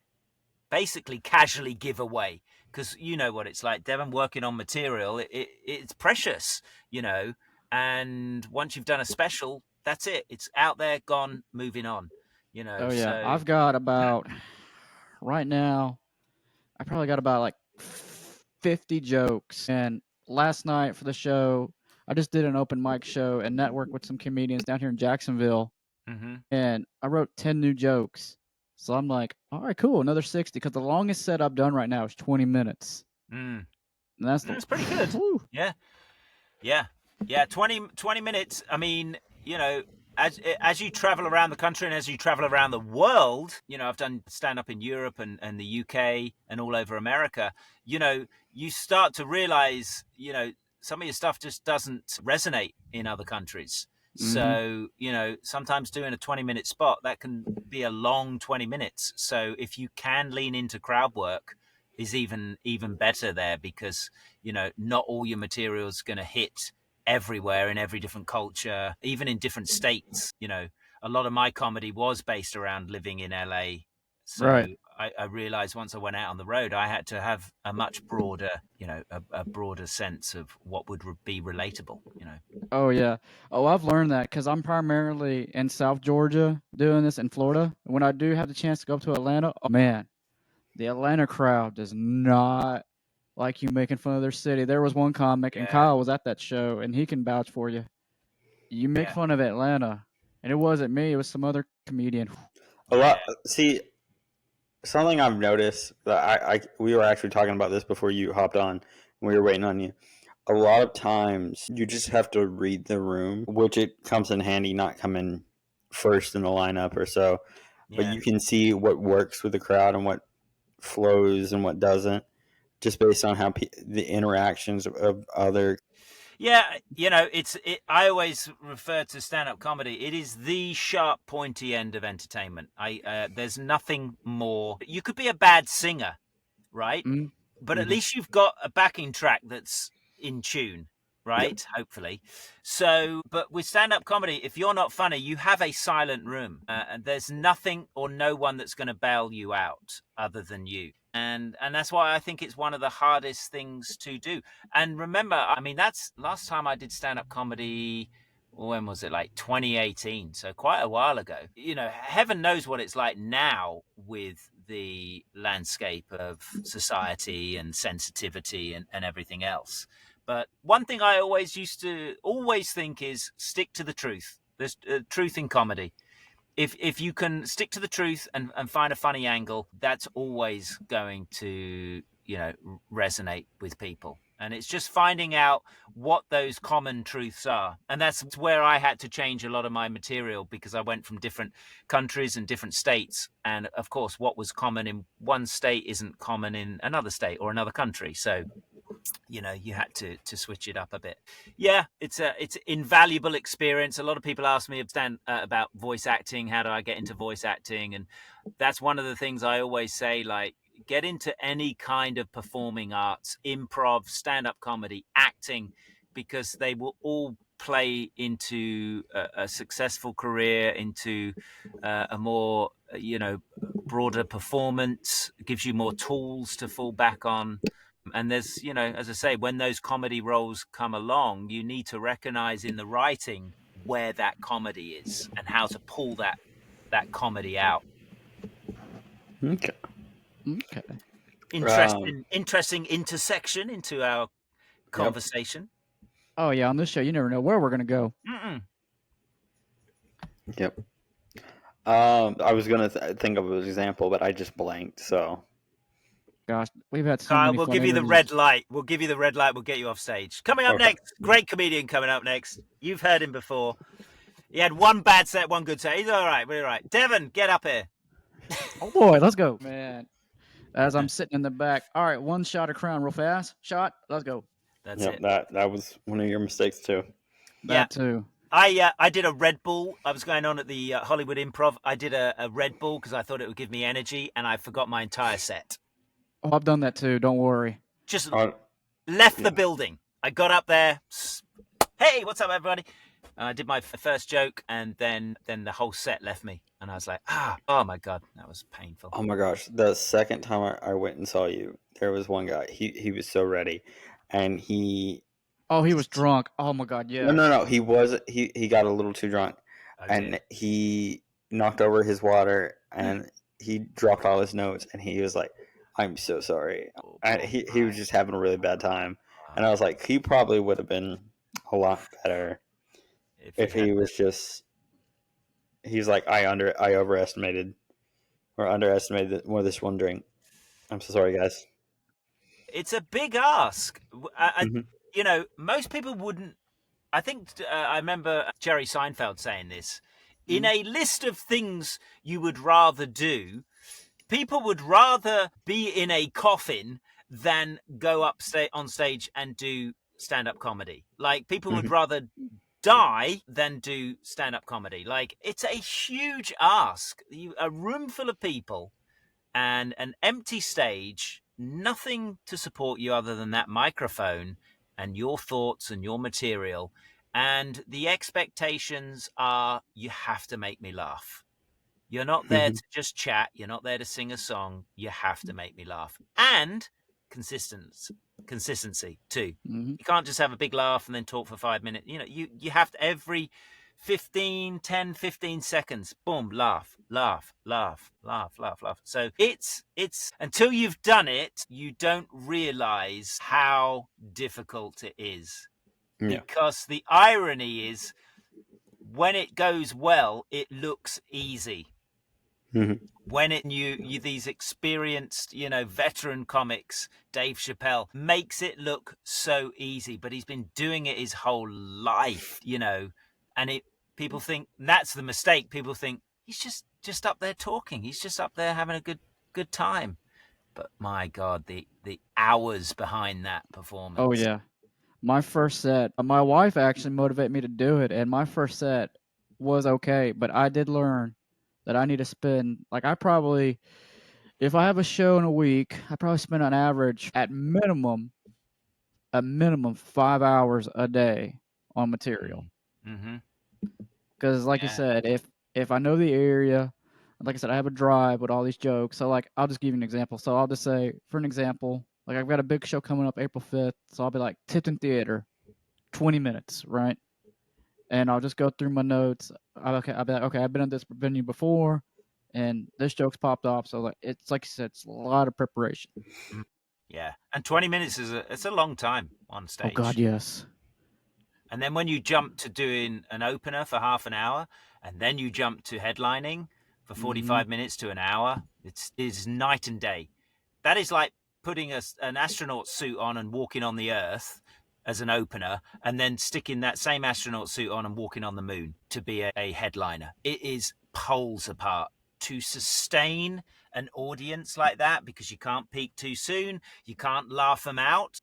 basically casually give away. Because you know what it's like, Devon, working on material, it's precious, you know, and once you've done a special, that's it. It's out there, gone, moving on, you know. Oh, yeah. So, I've got about, right now, I probably got about like 50 jokes. And last night for the show, I just did an open mic show and networked with some comedians down here in Jacksonville. And I wrote 10 new jokes. So I'm like, all right, cool, another 60. Because the longest set I've done right now is 20 minutes. Mm. And that's That's pretty good. Whew. Yeah. 20 minutes. I mean, as you travel around the country and as you travel around the world, I've done stand up in Europe and the UK and all over America. You start to realize, some of your stuff just doesn't resonate in other countries. So, sometimes doing a 20-minute spot, that can be a long 20 minutes. So if you can lean into crowd work, is even better there, because not all your material is going to hit everywhere in every different culture, even in different states. A lot of my comedy was based around living in LA. So Right. I realized once I went out on the road, I had to have a much broader, a broader sense of what would be relatable. Oh yeah. Oh, I've learned that because I'm primarily in South Georgia doing this in Florida. When I do have the chance to go up to Atlanta, oh man, the Atlanta crowd does not like you making fun of their city. There was one comic, and Yeah. Kyle was at that show, and he can vouch for you. You make Yeah. fun of Atlanta, and it wasn't me; it was some other comedian. A lot. See, something I've noticed that we were actually talking about this before you hopped on. We were waiting on you. A lot of times you just have to read the room, which it comes in handy not coming first in the lineup or so. But Yeah. you can see what works with the crowd and what flows and what doesn't, just based on how the interactions of other. Yeah, I always refer to stand-up comedy. It is the sharp, pointy end of entertainment. There's nothing more. You could be a bad singer, right? Mhm. But at Mhm. least you've got a backing track that's in tune, right? Hopefully. So, but with stand-up comedy, if you're not funny, you have a silent room, and there's nothing or no one that's going to bail you out other than you. And that's why I think it's one of the hardest things to do. And remember, I mean, that's last time I did stand-up comedy. When was it? Like 2018, so quite a while ago. Heaven knows what it's like now with the landscape of society and sensitivity and everything else. But one thing I always used to think is stick to the truth. There's truth in comedy. If you can stick to the truth and find a funny angle, that's always going to resonate with people. And it's just finding out what those common truths are. And that's where I had to change a lot of my material, because I went from different countries and different states. And of course, what was common in one state isn't common in another state or another country. So you had to switch it up a bit. Yeah, it's invaluable experience. A lot of people ask me about voice acting. How do I get into voice acting? And that's one of the things I always say, like, get into any kind of performing arts, improv, stand-up comedy, acting, because they will all play into a successful career, into a more broader performance. It gives you more tools to fall back on. And there's, as I say, when those comedy roles come along, you need to recognize in the writing where that comedy is and how to pull that comedy out. Okay. Interesting intersection into our conversation. Oh yeah, on this show, you never know where we're gonna go. Yep. I was gonna think of an example, but I just blanked. So. Gosh, we've had so Kyle, many. we'll fun give you the interviews. red light. We'll give you the red light. We'll get you off stage. Coming up next, great comedian coming up next. You've heard him before. He had one bad set, one good set. He's all right. We're all right. Devin, get up here. Oh boy, let's go, man. As I'm sitting in the back. All right, one shot of Crown real fast. Shot. Let's go. That's it. That was one of your mistakes too. That too. I did a Red Bull. I was going on at the Hollywood Improv. I did a Red Bull because I thought it would give me energy, and I forgot my entire set. Oh, I've done that too. Don't worry. Just left the building. I got up there. Hey, what's up, everybody? I did my first joke, and then the whole set left me, and I was like, oh my god, that was painful. Oh my gosh, the second time I went and saw you, there was one guy. He was so ready, and he. Oh, he was drunk. Oh my god, yeah. No. He was. He got a little too drunk, and he knocked over his water, and he dropped all his notes, and he was like, "I'm so sorry." He was just having a really bad time, and I was like, he probably would have been a lot better if he was just. He's like, I overestimated or underestimated more this one drink. I'm so sorry, guys. It's a big ask. Mhm. You know, most people wouldn't. I think I remember Jerry Seinfeld saying this. In a list of things you would rather do, people would rather be in a coffin than go up on stage and do stand-up comedy. Like, people would Mhm. rather die than do stand-up comedy. Like, it's a huge ask. A room full of people and an empty stage, nothing to support you other than that microphone and your thoughts and your material. And the expectations are, you have to make me laugh. You're not there Mhm. to just chat. You're not there to sing a song. You have to make me laugh. And consistency too. Mm-hmm. You can't just have a big laugh and then talk for 5 minutes. You know, you have to, every 15 seconds, boom, laugh, laugh, laugh, laugh, laugh, laugh. So it's until you've done it, you don't realize how difficult it is. Yeah. Because the irony is, when it goes well, it looks easy. Mhm. When you these experienced, veteran comics, Dave Chappelle, makes it look so easy, but he's been doing it his whole life, and people think that's the mistake. People think he's just up there talking. He's just up there having a good time. But my God, the hours behind that performance. Oh yeah. My first set, my wife actually motivated me to do it, and my first set was okay, but I did learn that I need to spend, like, if I have a show in a week, I probably spend on average at minimum 5 hours a day on material. Mm-hmm. Because, like you Yeah. said, if I know the area, like I said, I have a drive with all these jokes. So, like, I'll just give you an example. So I'll just say, for an example, like, I've got a big show coming up April 5th. So I'll be like, Tipton Theater, 20 minutes, right? And I'll just go through my notes. I'll be like, okay, I've been at this venue before, and this joke's popped off. So, like, it's like you said, it's a lot of preparation. Yeah, and 20 minutes it's a long time on stage. Oh God, yes. And then when you jump to doing an opener for half an hour, and then you jump to headlining for 45 minutes to an hour, it's night and day. That is like putting an astronaut suit on and walking on the Earth as an opener, and then sticking that same astronaut suit on and walking on the moon to be a headliner. It is poles apart. To sustain an audience like that, because you can't peak too soon, you can't laugh them out.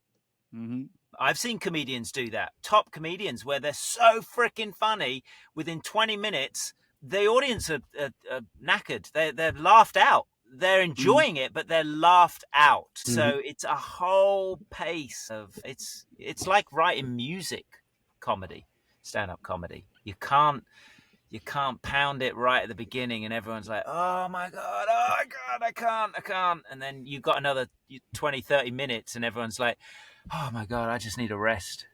Mm-hmm. I've seen comedians do that. Top comedians, where they're so freaking funny, within 20 minutes, the audience are knackered. They're laughed out. They're enjoying it, but they're laughed out. So it's a whole pace of it's like writing music comedy, stand-up comedy. You can't pound it right at the beginning and everyone's like, oh my God, I can't. And then you've got another 20, 30 minutes and everyone's like, oh my God, I just need a rest,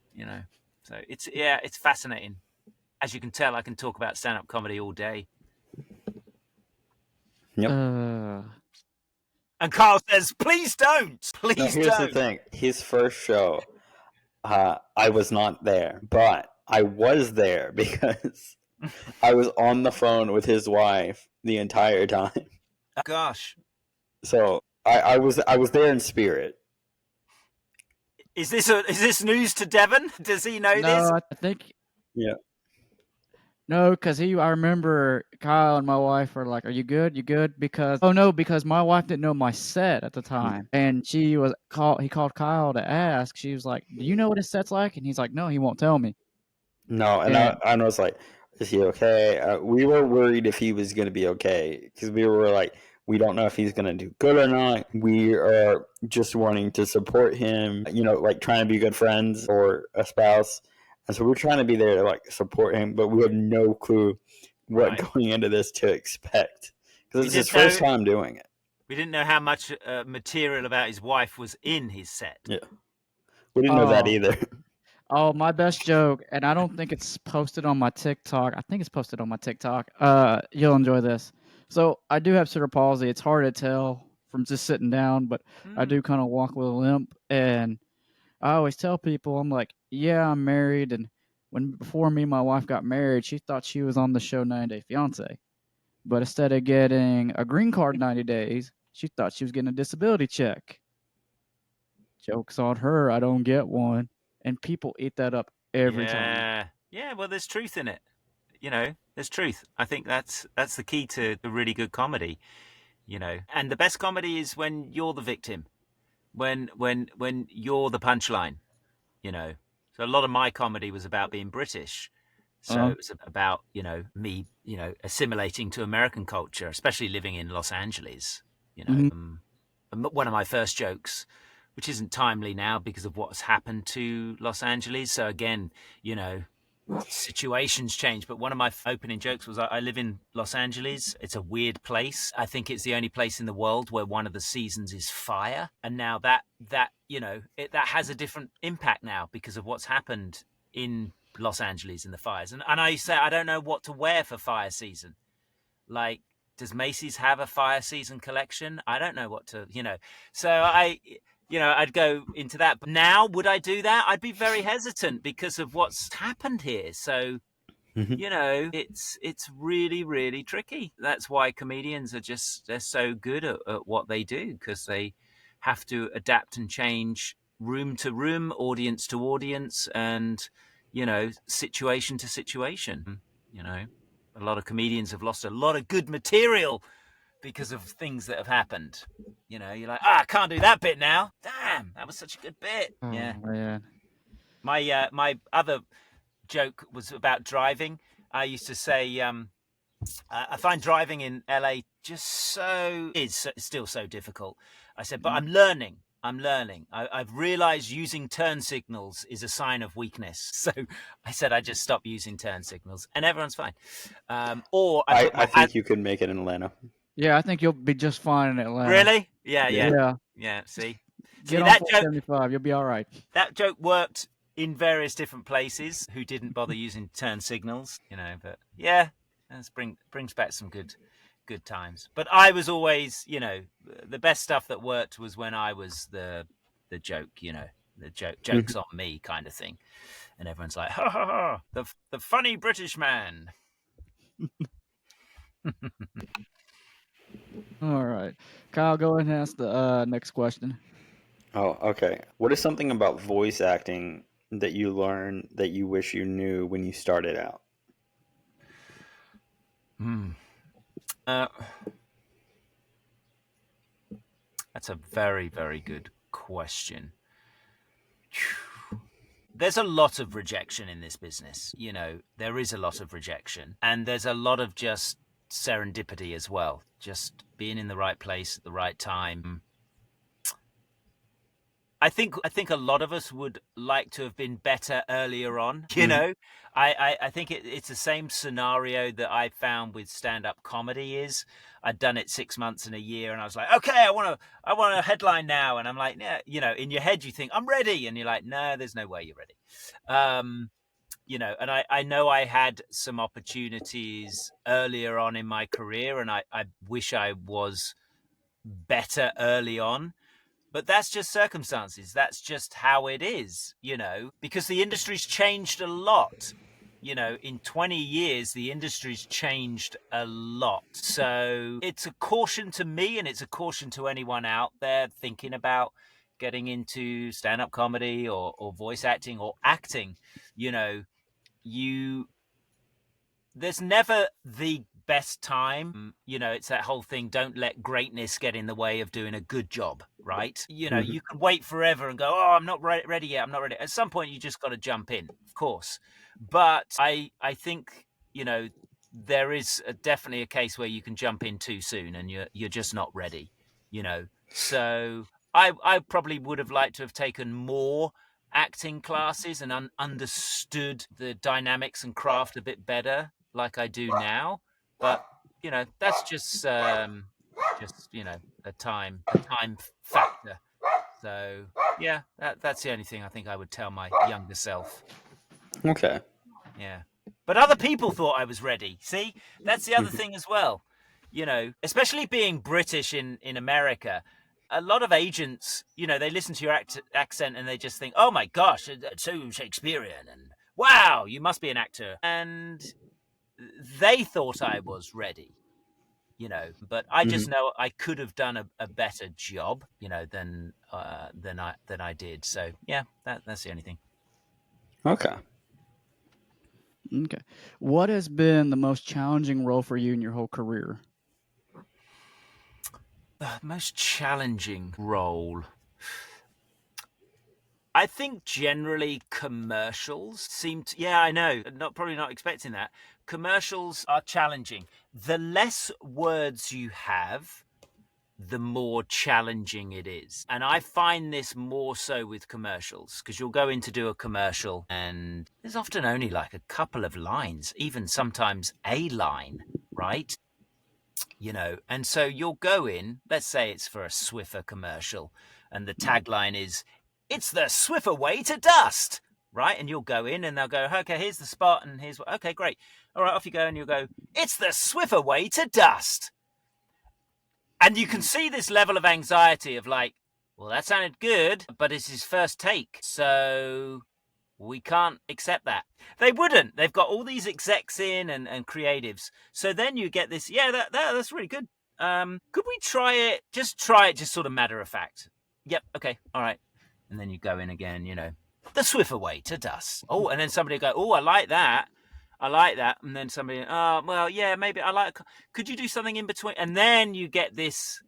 So it's fascinating. As you can tell, I can talk about stand-up comedy all day. Yep. And Carl says, please don't. Please Now, here's don't. the thing. His first show, I was not there, but I was there because I was on the phone with his wife the entire time. Oh, gosh. So I was there in spirit. Is this news to Devon? Does he know this? No, I think. Yeah. No, because I remember Kyle and my wife were like, "Are you good? You good?" Because my wife didn't know my set at the time, and he called Kyle to ask. She was like, "Do you know what his set's like?" And he's like, "No, he won't tell me." No, and I was like, is he okay? We were worried if he was going to be okay because we were like, we don't know if he's going to do good or not. We are just wanting to support him, like trying to be good friends or a spouse. And so we're trying to be there to like support him, but we had no clue what going into this to expect because it's his first time doing it. We didn't know how much material about his wife was in his set. Yeah, we didn't know that either. Oh, my best joke, and I don't think it's posted on my TikTok. I think it's posted on my TikTok. You'll enjoy this. So I do have cerebral palsy. It's hard to tell from just sitting down, but I do kind of walk with a limp. And I always tell people, I'm like, yeah, I'm married. And before me and my wife got married, she thought she was on the show 90 Day Fiance. but instead of getting a green card in 90 days, she thought she was getting a disability check. Joke's on her, I don't get one. And people eat that up every time. Yeah. Well, there's truth in it. There's truth. I think that's the key to the really good comedy. And the best comedy is when you're the victim, when you're the punchline. So a lot of my comedy was about being British. So it was about me assimilating to American culture, especially living in Los Angeles. One of my first jokes, which isn't timely now because of what's happened to Los Angeles. So again, situations change. But one of my opening jokes was, I live in Los Angeles. It's a weird place. I think it's the only place in the world where one of the seasons is fire. And now that has a different impact now because of what's happened in Los Angeles in the fires. And I say, I don't know what to wear for fire season. Like, does Macy's have a fire season collection? I don't know what to, So I'd go into that. But now, would I do that? I'd be very hesitant because of what's happened here. So, it's really, really tricky. That's why comedians they're so good at what they do, because they have to adapt and change room to room, audience to audience, and, situation to situation. A lot of comedians have lost a lot of good material because of things that have happened. You're like, I can't do that bit now. Damn, that was such a good bit. Oh, yeah. Man. My other joke was about driving. I used to say, I find driving in LA is still so difficult. I said, but I'm learning. I've realized using turn signals is a sign of weakness. So I said I just stop using turn signals, and everyone's fine. I think you could make it in Atlanta. Yeah, I think you'll be just fine in Atlanta. Really? Yeah. See, Get on that 475. You'll be all right. That joke worked in various different places who didn't bother using turn signals. But yeah, that brings back some good times. But I was always, the best stuff that worked was when I was the joke, the joke's on me kind of thing. And everyone's like, ha ha ha, the funny British man. All right. Kyle, go ahead and ask the next question. Oh, okay. What is something about voice acting that you learned that you wish you knew when you started out? That's a very, very good question. There's a lot of rejection in this business. There is a lot of rejection, and there's a lot of just serendipity as well. Just being in the right place at the right time. I think a lot of us would like to have been better earlier on. I think it's the same scenario that I found with stand-up comedy. Is I'd done it 6 months and a year, and I was like, okay, I want a headline now, and I'm like, yeah, in your head you think I'm ready, and you're like, no, there's no way you're ready. And I know I had some opportunities earlier on in my career, and I wish I was better early on. But that's just circumstances. That's just how it is, because the industry's changed a lot. In 20 years, the industry's changed a lot. So it's a caution to me, and it's a caution to anyone out there thinking about getting into stand-up comedy or voice acting or acting. There's never the best time. It's that whole thing, don't let greatness get in the way of doing a good job, right? You can wait forever and go, oh, I'm not ready yet, I'm not ready. At some point you just got to jump in, of course. But I think there is definitely a case where you can jump in too soon and you're just not ready. So I probably would have liked to have taken more acting classes and understood the dynamics and craft a bit better, like I do now. But that's just a time factor. So yeah, that's the only thing I think I would tell my younger self. Okay. Yeah, but other people thought I was ready. See, that's the other thing as well. Especially being British in America. A lot of agents, they listen to your accent and they just think, oh my gosh, it's so Shakespearean, and wow, you must be an actor. And they thought I was ready. But I just know I could have done a better job, than I did. So yeah, that's the only thing. Okay. Okay. What has been the most challenging role for you in your whole career? The most challenging role. I think generally commercials seem to, yeah, I know, probably not expecting that. Commercials are challenging. The less words you have, the more challenging it is. And I find this more so with commercials, because you'll go in to do a commercial and there's often only like a couple of lines, even sometimes a line, right? And so you'll go in, let's say it's for a Swiffer commercial, and the tagline is, "It's the Swiffer way to dust," right? And you'll go in and they'll go, "Okay, here's the spot and here's what," okay, great. All right, off you go, and you'll go, "It's the Swiffer way to dust." And you can see this level of anxiety of like, well, that sounded good, but it's his first take, so we can't accept that. They wouldn't. They've got all these execs in and creatives. So then you get this, yeah, that's really good. Could we try it? Just try it, just sort of matter of fact. Yep, okay, all right. And then you go in again, the Swiffer way to dust. Oh, and then somebody go, oh, I like that. And then somebody, oh, well, yeah, maybe could you do something in between? And then you get this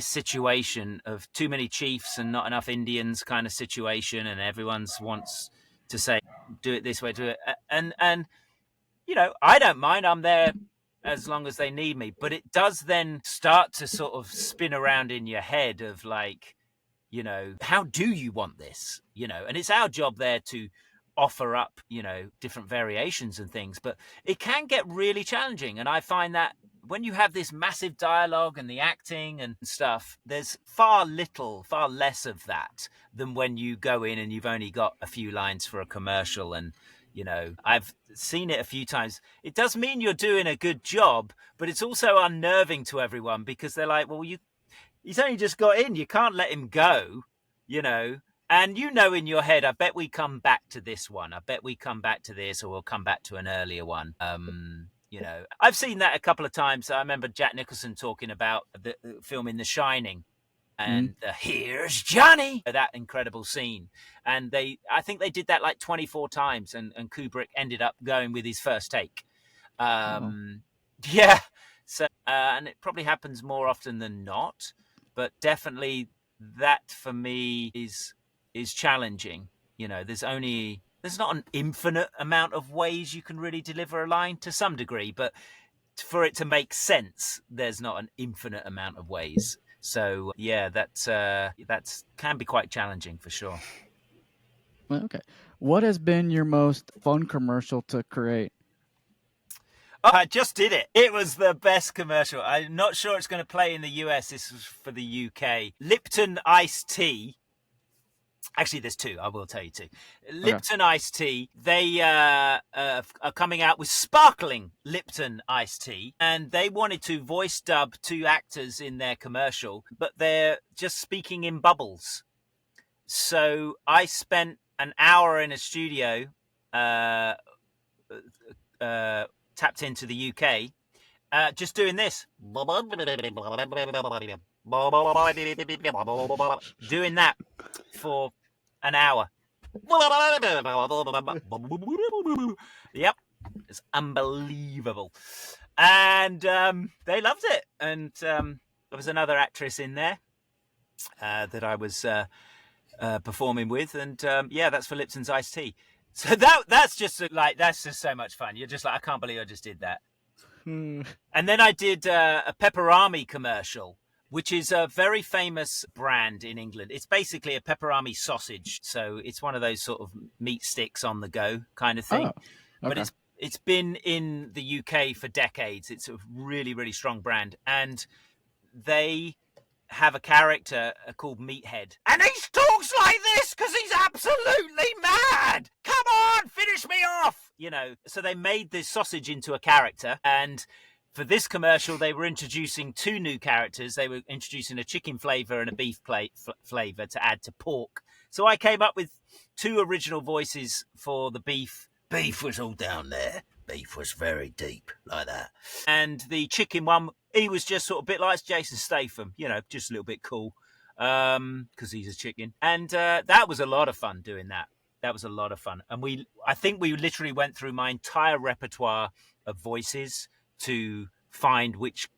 situation of too many chiefs and not enough Indians kind of situation, and everyone wants to say, do it this way, do it. And I don't mind. I'm there as long as they need me. But it does then start to sort of spin around in your head of like, how do you want this? And it's our job there to offer up, different variations and things, but it can get really challenging. And I find that when you have this massive dialogue and the acting and stuff, there's far less of that than when you go in and you've only got a few lines for a commercial. And, I've seen it a few times. It does mean you're doing a good job, but it's also unnerving to everyone because they're like, well, he's only just got in. You can't let him go, And in your head, I bet we come back to this one. I bet we come back to this, or we'll come back to an earlier one. I've seen that a couple of times. I remember Jack Nicholson talking about the filming The Shining, and here's Johnny, that incredible scene. And I think they did that like 24 times, and Kubrick ended up going with his first take. Yeah. So, and it probably happens more often than not, but definitely that for me is challenging. There's not an infinite amount of ways you can really deliver a line, to some degree, but for it to make sense, there's not an infinite amount of ways. So yeah, that's can be quite challenging for sure. Okay. What has been your most fun commercial to create? Oh, I just did it. It was the best commercial. I'm not sure it's going to play in the US. This was for the UK. Lipton iced tea. Actually, there's two. I will tell you two. Lipton iced tea. They are coming out with sparkling Lipton iced tea, and they wanted to voice dub two actors in their commercial, but they're just speaking in bubbles. So I spent an hour in a studio, tapped into the UK, just doing this. Doing that for an hour. Yep. It's unbelievable. And they loved it. And there was another actress in there that I was performing with. And yeah, that's for Lipton's iced tea. So that's just so much fun. You're just like, I can't believe I just did that. And then I did a Pepperami commercial, which is a very famous brand in England. It's basically a pepperami sausage. So it's one of those sort of meat sticks on the go kind of thing. Oh, okay. But it's been in the UK for decades. It's a really, really strong brand. And they have a character called Meathead. And he talks like this because he's absolutely mad. Come on, finish me off. So they made this sausage into a character. And for this commercial, they were introducing two new characters. They were introducing a chicken flavor and a beef flavor to add to pork. So I came up with two original voices for the beef. Beef was all down there. beef was very deep, like that. And the chicken one, he was just sort of a bit like Jason Statham, just a little bit cool, because he's a chicken. And that was a lot of fun doing that. That was a lot of fun. And I think we literally went through my entire repertoire of voices to find which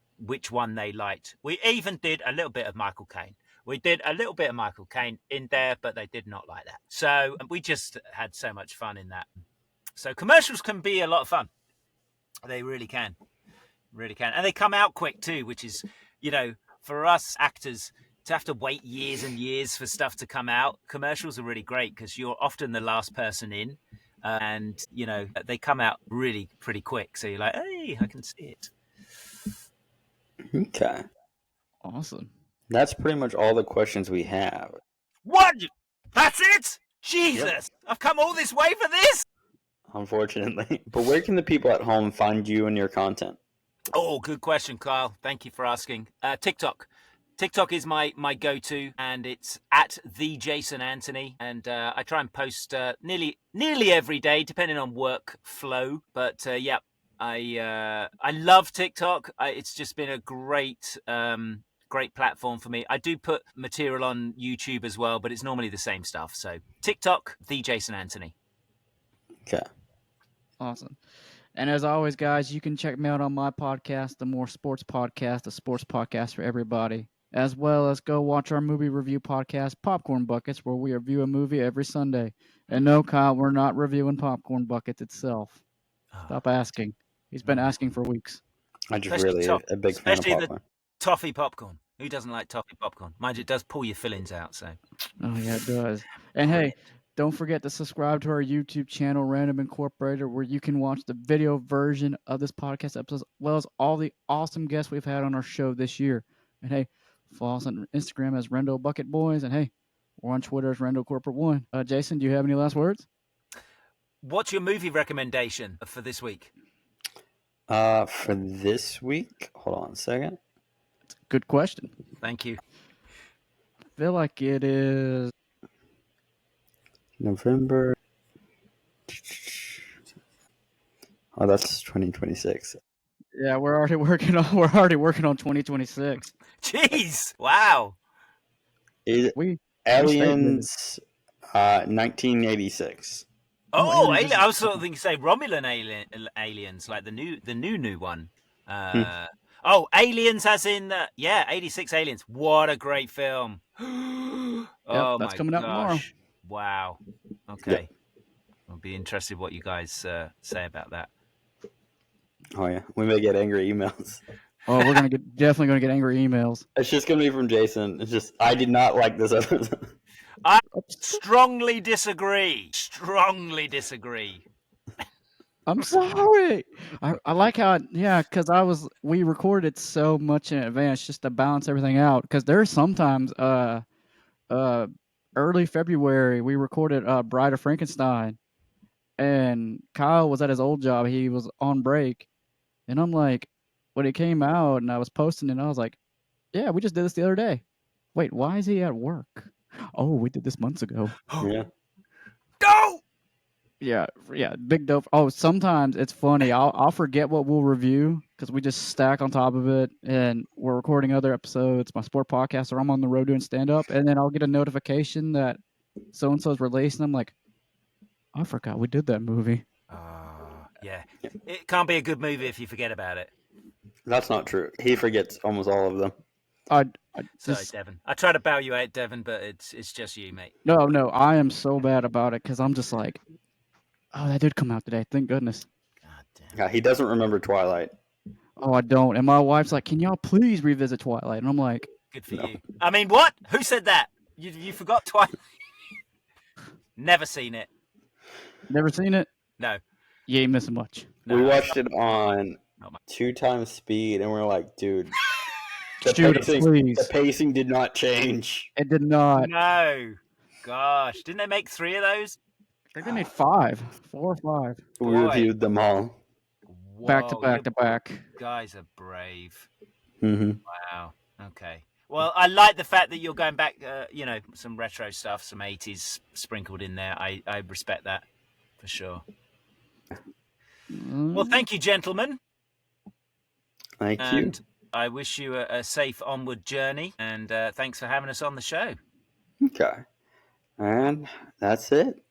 one they liked. We even did a little bit of Michael Caine. We did a little bit of Michael Caine in there, but they did not like that. So we just had so much fun in that. So commercials can be a lot of fun. They really can. Really can. And they come out quick too, which is, for us actors to have to wait years and years for stuff to come out. Commercials are really great because you're often the last person in. And, they come out really pretty quick. So you're like, hey, I can see it. Okay. Awesome. That's pretty much all the questions we have. What? That's it? Jesus. Yep. I've come all this way for this? Unfortunately. But where can the people at home find you and your content? Oh, good question, Kyle. Thank you for asking. TikTok. TikTok is my go-to, and it's at the Jason Anthony. And I try and post nearly every day, depending on workflow. But yeah, I love TikTok. It's just been a great platform for me. I do put material on YouTube as well, but it's normally the same stuff. So TikTok, the Jason Anthony. Okay. Awesome. And as always, guys, you can check me out on my podcast, the More Sports Podcast, the sports podcast for everybody, as well as go watch our movie review podcast, Popcorn Buckets, where we review a movie every Sunday. And no, Kyle, we're not reviewing Popcorn Buckets itself. Stop asking. He's been asking for weeks. I'm just really a big fan of popcorn. Especially the toffee popcorn. Who doesn't like toffee popcorn? Mind you, it does pull your fillings out. So. Oh, yeah, it does. And hey, don't forget to subscribe to our YouTube channel, Random Incorporated, where you can watch the video version of this podcast episode, as well as all the awesome guests we've had on our show this year. And hey, follow us on Instagram as Rendo Bucket Boys. And hey, we're on Twitter as Rendo Corporate One. Jason, do you have any last words? What's your movie recommendation for this week? For this week? Hold on a second. That's a good question. Thank you. I feel like it is November. Oh, that's 2026. Yeah, we're already working on 2026. Jeez! Wow. Aliens, 1986. Oh, I was sort of thinking, say Romulan aliens, like the new one. Oh, Aliens, as in 86 Aliens. What a great film! That's coming out tomorrow. Wow. Okay. Yep. I'll be interested what you guys say about that. Oh yeah, we may get angry emails. Oh, we're definitely gonna get angry emails. It's just gonna be from Jason. It's just I did not like this episode. I strongly disagree. Strongly disagree. I'm sorry. I like how because we recorded so much in advance just to balance everything out. Because there's sometimes early February we recorded Bride of Frankenstein, and Kyle was at his old job. He was on break, and I'm like, when it came out and I was posting it, I was like, yeah, we just did this the other day. Wait, why is he at work? Oh, we did this months ago. Yeah. Go. Yeah, big dope. Oh, sometimes it's funny. I'll forget what we'll review because we just stack on top of it, and we're recording other episodes. My sport podcast, or I'm on the road doing stand up, and then I'll get a notification that so and so's released, and I'm like, I forgot we did that movie. Yeah, it can't be a good movie if you forget about it. That's not true. He forgets almost all of them. Sorry, Devin. I try to bow you out, Devin, but it's just you, mate. No, I am so bad about it because I'm just like, oh, that did come out today. Thank goodness. God damn. Yeah, he doesn't remember Twilight. Oh, I don't. And my wife's like, can y'all please revisit Twilight? And I'm like, good for you. I mean, what? Who said that? You forgot Twilight? Never seen it. Never seen it? No. You ain't missing much. No, we watched it on 2 times speed, and we're like, dude, the pacing did not change. It did not. No. Gosh. Didn't they make 3 of those? I think they made 5. 4 or 5. We reviewed them all. Whoa, back to back. Guys are brave. Mm-hmm. Wow. Okay. Well, I like the fact that you're going back, some retro stuff, some 80s sprinkled in there. I respect that for sure. Well, thank you, gentlemen. Thank you. And I wish you a safe onward journey. And thanks for having us on the show. Okay. And that's it.